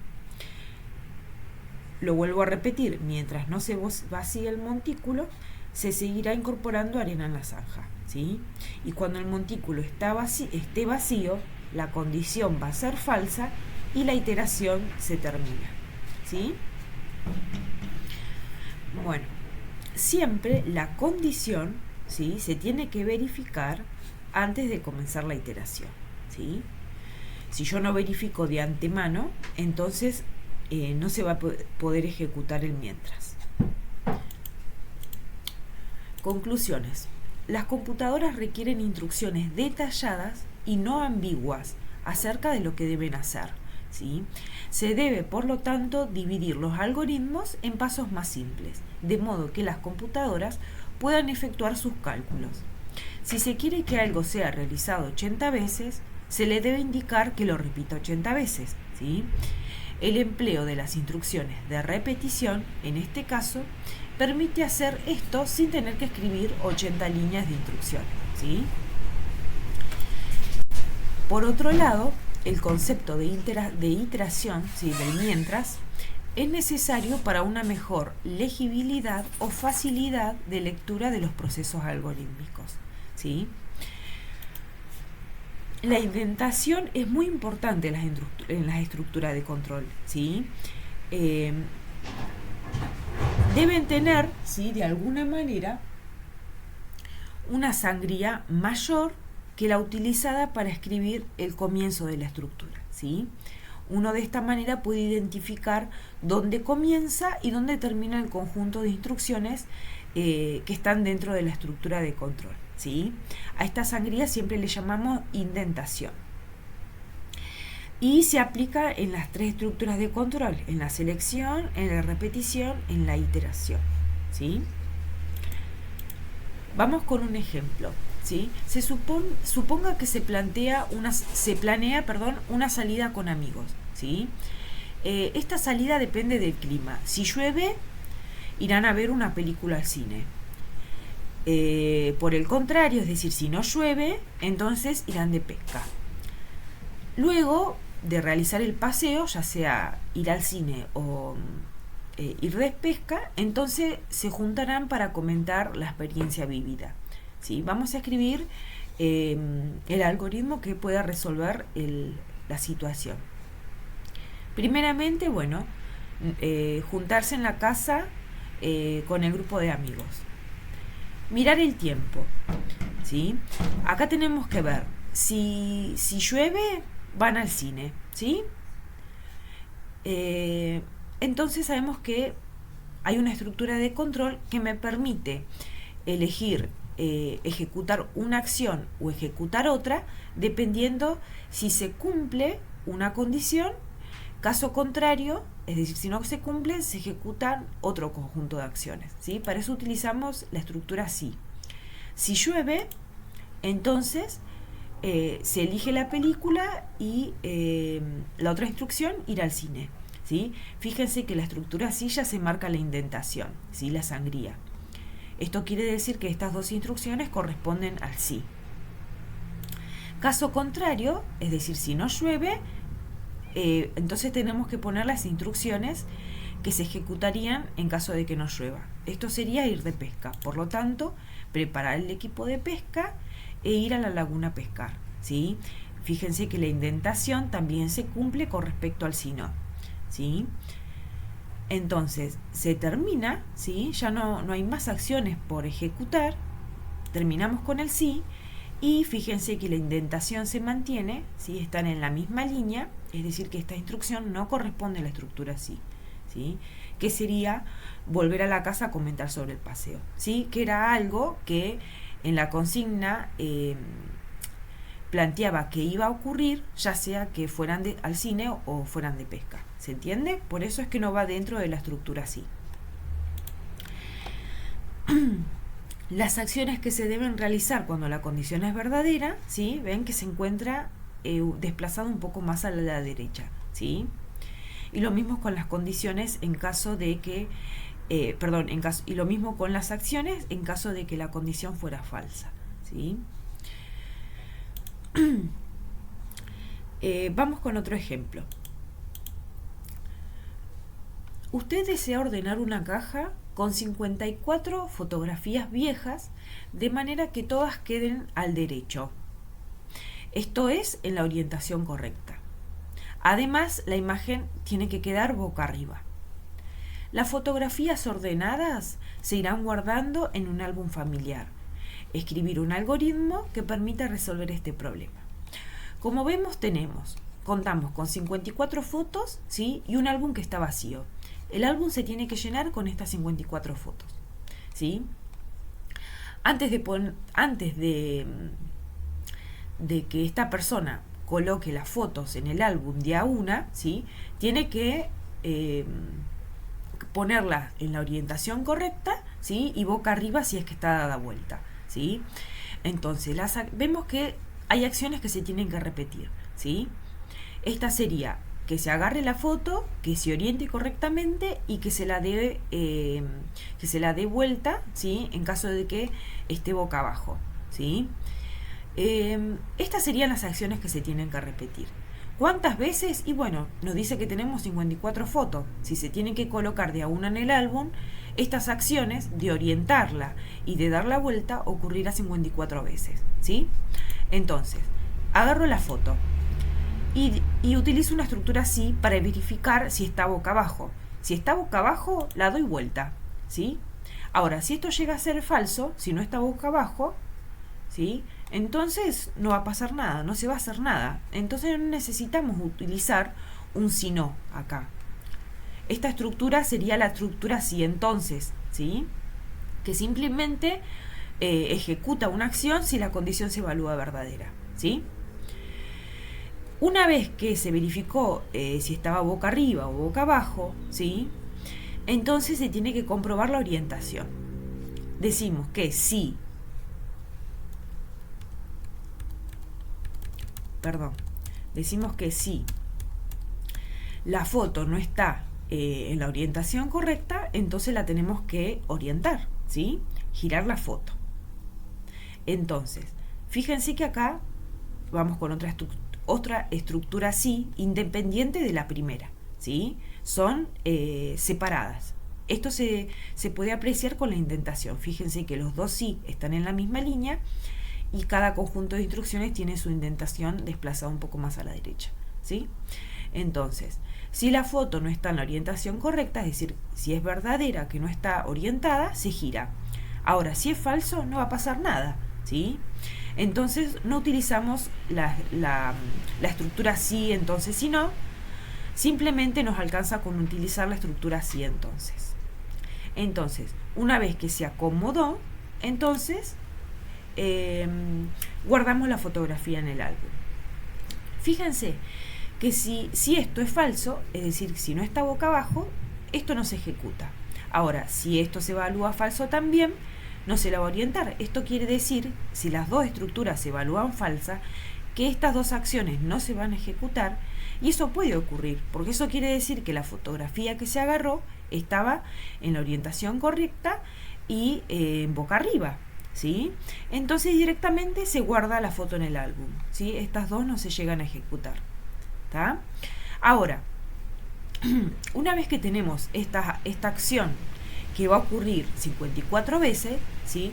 Lo vuelvo a repetir, mientras no se vacíe el montículo, se seguirá incorporando arena en la zanja, ¿sí? Y cuando el montículo esté vacío, la condición va a ser falsa y la iteración se termina, ¿sí? Bueno, siempre la condición, ¿sí?, se tiene que verificar antes de comenzar la iteración, ¿sí? Si yo no verifico de antemano, entonces no se va a poder ejecutar el mientras. Conclusiones. Las computadoras requieren instrucciones detalladas y no ambiguas acerca de lo que deben hacer, ¿sí? Se debe, por lo tanto, dividir los algoritmos en pasos más simples, de modo que las computadoras puedan efectuar sus cálculos. Si se quiere que algo sea realizado 80 veces, se le debe indicar que lo repita 80 veces, ¿sí? El empleo de las instrucciones de repetición, en este caso, permite hacer esto sin tener que escribir 80 líneas de instrucciones, ¿sí? Por otro lado, el concepto de iteración, ¿sí?, del mientras, es necesario para una mejor legibilidad o facilidad de lectura de los procesos algorítmicos, ¿sí? La indentación es muy importante en las estructuras de control, ¿sí? Deben tener, ¿sí?, de alguna manera, una sangría mayor que la utilizada para escribir el comienzo de la estructura, ¿sí? Uno de esta manera puede identificar dónde comienza y dónde termina el conjunto de instrucciones que están dentro de la estructura de control, ¿sí? A esta sangría siempre le llamamos indentación. Y se aplica en las tres estructuras de control: en la selección, en la repetición, en la iteración, ¿sí? Vamos con un ejemplo, ¿sí? Suponga que se planea una salida con amigos, ¿sí? Esta salida depende del clima. Si llueve, irán a ver una película al cine. Por el contrario, es decir, si no llueve, entonces irán de pesca. Luego de realizar el paseo, ya sea ir al cine o ir de pesca, entonces se juntarán para comentar la experiencia vivida, ¿sí? Vamos a escribir el algoritmo que pueda resolver la situación. Primeramente, bueno, juntarse en la casa con el grupo de amigos. Mirar el tiempo, ¿sí? Acá tenemos que ver, si llueve, van al cine, ¿sí? entonces sabemos que hay una estructura de control que me permite elegir ejecutar una acción o ejecutar otra dependiendo si se cumple una condición. Caso contrario, es decir, si no se cumple, se ejecutan otro conjunto de acciones, ¿sí? Para eso utilizamos la estructura SI. Si llueve, entonces se elige la película y la otra instrucción, ir al cine, ¿sí? Fíjense que la estructura SI ya se marca la indentación, ¿sí? La sangría. Esto quiere decir que estas dos instrucciones corresponden al SI. Caso contrario, es decir, si no llueve, entonces tenemos que poner las instrucciones que se ejecutarían en caso de que no llueva. Esto sería ir de pesca, por lo tanto, preparar el equipo de pesca e ir a la laguna a pescar, ¿sí? Fíjense que la indentación también se cumple con respecto al si no, ¿sí? Entonces, se termina, ¿sí? Ya no hay más acciones por ejecutar, terminamos con el sí, y fíjense que la indentación se mantiene, ¿sí? Están en la misma línea, es decir, que esta instrucción no corresponde a la estructura sí, ¿sí? Que sería volver a la casa a comentar sobre el paseo, ¿sí? Que era algo que en la consigna planteaba que iba a ocurrir, ya sea que fueran al cine o fueran de pesca. ¿Se entiende? Por eso es que no va dentro de la estructura sí. Las acciones que se deben realizar cuando la condición es verdadera, ¿sí? Ven que se encuentra desplazado un poco más a la derecha, ¿sí? Y lo mismo con las condiciones en caso de que, y lo mismo con las acciones en caso de que la condición fuera falsa, ¿sí? Vamos con otro ejemplo. Usted desea ordenar una caja con 54 fotografías viejas de manera que todas queden al derecho. Esto es en la orientación correcta. Además, la imagen tiene que quedar boca arriba. Las fotografías ordenadas se irán guardando en un álbum familiar. Escribir un algoritmo que permita resolver este problema. Como vemos, contamos con 54 fotos, ¿sí? Y un álbum que está vacío. El álbum se tiene que llenar con estas 54 fotos, ¿sí? Antes de que esta persona coloque las fotos en el álbum de a una, ¿sí? Tiene que ponerlas en la orientación correcta, ¿sí? Y boca arriba si es que está dada vuelta, ¿sí? Entonces, vemos que hay acciones que se tienen que repetir, ¿sí? Esta sería que se agarre la foto, que se oriente correctamente y que se la dé vuelta, ¿sí? En caso de que esté boca abajo, ¿sí? Estas serían las acciones que se tienen que repetir. ¿Cuántas veces? Y bueno, nos dice que tenemos 54 fotos. Si se tienen que colocar de a una en el álbum, estas acciones de orientarla y de dar la vuelta ocurrirá 54 veces, ¿sí? Entonces, agarro la foto y utilizo una estructura así para verificar si está boca abajo. Si está boca abajo, la doy vuelta, ¿sí? Ahora, si esto llega a ser falso, si no está boca abajo, ¿sí? Entonces no va a pasar nada, no se va a hacer nada. Entonces no necesitamos utilizar un si no acá. Esta estructura sería la estructura si entonces, ¿sí? Que simplemente ejecuta una acción si la condición se evalúa verdadera, ¿sí? Una vez que se verificó si estaba boca arriba o boca abajo, ¿sí? Entonces se tiene que comprobar la orientación. Decimos que si la foto no está en la orientación correcta, entonces la tenemos que orientar, ¿sí? Girar la foto. Entonces, fíjense que acá vamos con otra estructura así, independiente de la primera, ¿sí? Son separadas. Esto se puede apreciar con la indentación. Fíjense que los dos sí están en la misma línea y cada conjunto de instrucciones tiene su indentación desplazada un poco más a la derecha, ¿sí? Entonces, si la foto no está en la orientación correcta, es decir, si es verdadera que no está orientada, se gira. Ahora, si es falso, no va a pasar nada, ¿sí? Entonces, no utilizamos la estructura sí, entonces si no, Simplemente nos alcanza con utilizar la estructura así entonces. Entonces, una vez que se acomodó, entonces guardamos la fotografía en el álbum. Fíjense que si esto es falso, es decir, si no está boca abajo, esto no se ejecuta. Ahora, si esto se evalúa falso también, no se la va a orientar. Esto quiere decir, si las dos estructuras se evalúan falsas, que estas dos acciones no se van a ejecutar, y eso puede ocurrir, porque eso quiere decir que la fotografía que se agarró estaba en la orientación correcta y boca arriba, ¿sí? Entonces directamente se guarda la foto en el álbum, ¿sí? Estas dos no se llegan a ejecutar, ¿tá? Ahora, una vez que tenemos esta acción que va a ocurrir 54 veces, ¿sí?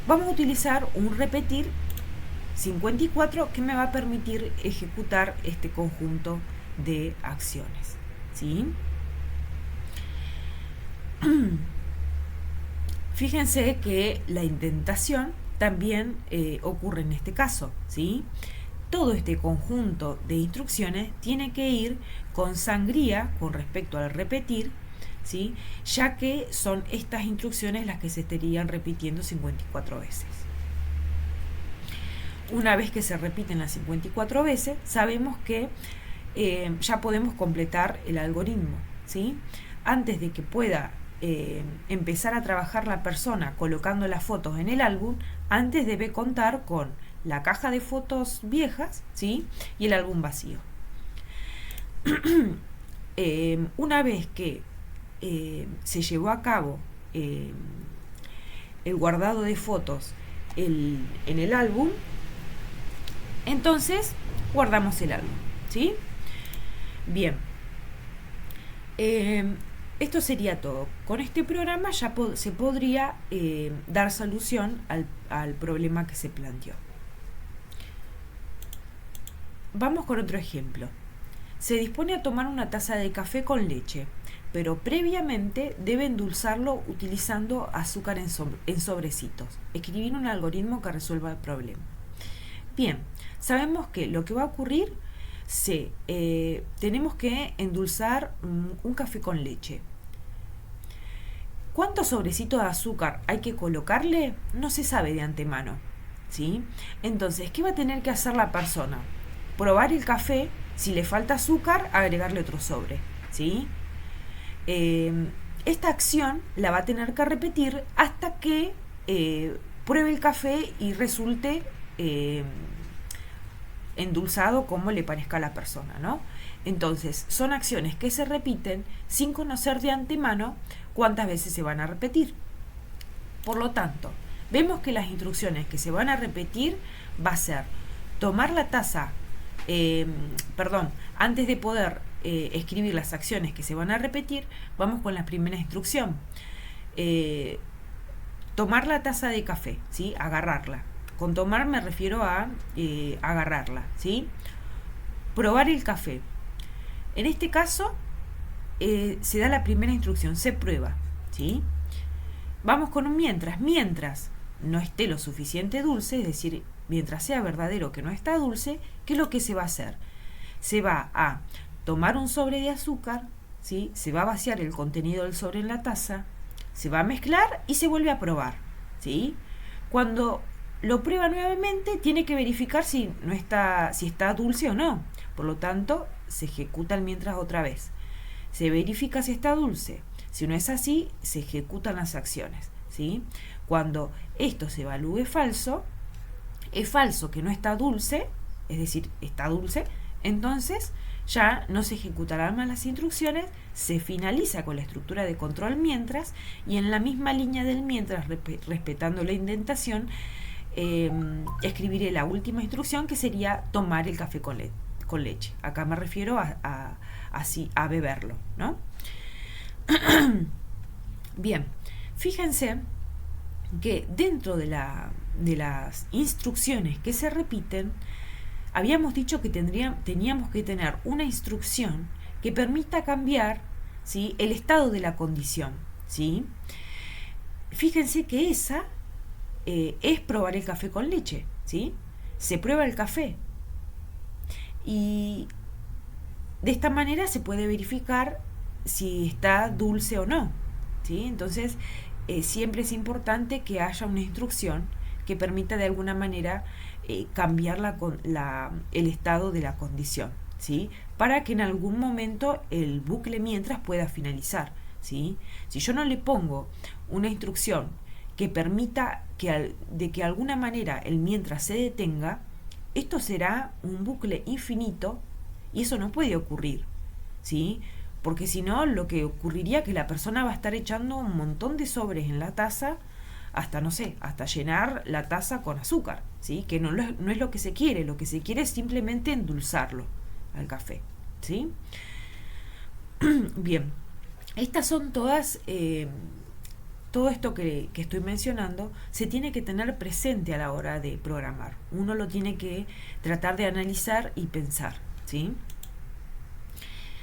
Vamos a utilizar un repetir 54 que me va a permitir ejecutar este conjunto de acciones, ¿sí? Fíjense que la indentación también ocurre en este caso, ¿sí? Todo este conjunto de instrucciones tiene que ir con sangría con respecto al repetir, ¿sí? Ya que son estas instrucciones las que se estarían repitiendo 54 veces. Una vez que se repiten las 54 veces, sabemos que ya podemos completar el algoritmo, ¿sí? Antes de que pueda empezar a trabajar la persona colocando las fotos en el álbum, antes debe contar con la caja de fotos viejas, ¿sí? Y el álbum vacío. Una vez que se llevó a cabo el guardado de fotos en el álbum, entonces guardamos el álbum, ¿sí? Bien, esto sería todo. Con este programa ya se podría dar solución al problema que se planteó. Vamos con otro ejemplo. Se dispone a tomar una taza de café con leche, pero previamente debe endulzarlo utilizando azúcar en sobrecitos. Escribir un algoritmo que resuelva el problema. Bien, sabemos que lo que va a ocurrir, tenemos que endulzar un café con leche. ¿Cuántos sobrecitos de azúcar hay que colocarle? No se sabe de antemano, ¿sí? Entonces, ¿qué va a tener que hacer la persona? Probar el café, si le falta azúcar, agregarle otro sobre, ¿sí? Esta acción la va a tener que repetir hasta que pruebe el café y resulte endulzado como le parezca a la persona, ¿no? Entonces, son acciones que se repiten sin conocer de antemano cuántas veces se van a repetir. Por lo tanto, vemos que las instrucciones que se van a repetir va a ser tomar la taza, antes de poder escribir las acciones que se van a repetir, vamos con la primera instrucción. Tomar la taza de café, ¿sí? Agarrarla. Con tomar me refiero a agarrarla, ¿sí? Probar el café. En este caso, se da la primera instrucción, se prueba, ¿sí? Vamos con un mientras. Mientras no esté lo suficiente dulce, es decir, mientras sea verdadero que no está dulce, ¿qué es lo que se va a hacer? Se va a tomar un sobre de azúcar, ¿sí? Se va a vaciar el contenido del sobre en la taza, se va a mezclar y se vuelve a probar, ¿sí? Cuando lo prueba nuevamente, tiene que verificar si está dulce o no. Por lo tanto, se ejecuta el mientras otra vez. Se verifica si está dulce. Si no es así, se ejecutan las acciones, ¿sí? Cuando esto se evalúe falso, es falso que no está dulce, es decir, está dulce, entonces ya no se ejecutarán más las instrucciones, se finaliza con la estructura de control mientras, y en la misma línea del mientras, respetando la indentación, escribiré la última instrucción, que sería tomar el café con leche. Acá me refiero a beberlo, ¿no? Bien, fíjense que dentro de las instrucciones que se repiten, habíamos dicho que teníamos que tener una instrucción que permita cambiar, ¿sí?, el estado de la condición, ¿sí? Fíjense que esa es probar el café con leche, ¿sí? Se prueba el café y De esta manera se puede verificar si está dulce o no, ¿sí? Entonces, siempre es importante que haya una instrucción que permita de alguna manera cambiar el estado de la condición, ¿sí? Para que en algún momento el bucle mientras pueda finalizar, ¿sí? Si yo no le pongo una instrucción que permita de que de alguna manera el mientras se detenga, esto será un bucle infinito y eso no puede ocurrir, ¿sí? Porque si no, lo que ocurriría es que la persona va a estar echando un montón de sobres en la taza hasta, no sé, hasta llenar la taza con azúcar, ¿sí? Que no es lo que se quiere, lo que se quiere es simplemente endulzarlo al café, ¿sí? Bien, estas son todas, todo esto que estoy mencionando se tiene que tener presente a la hora de programar. Uno lo tiene que tratar de analizar y pensar, ¿sí?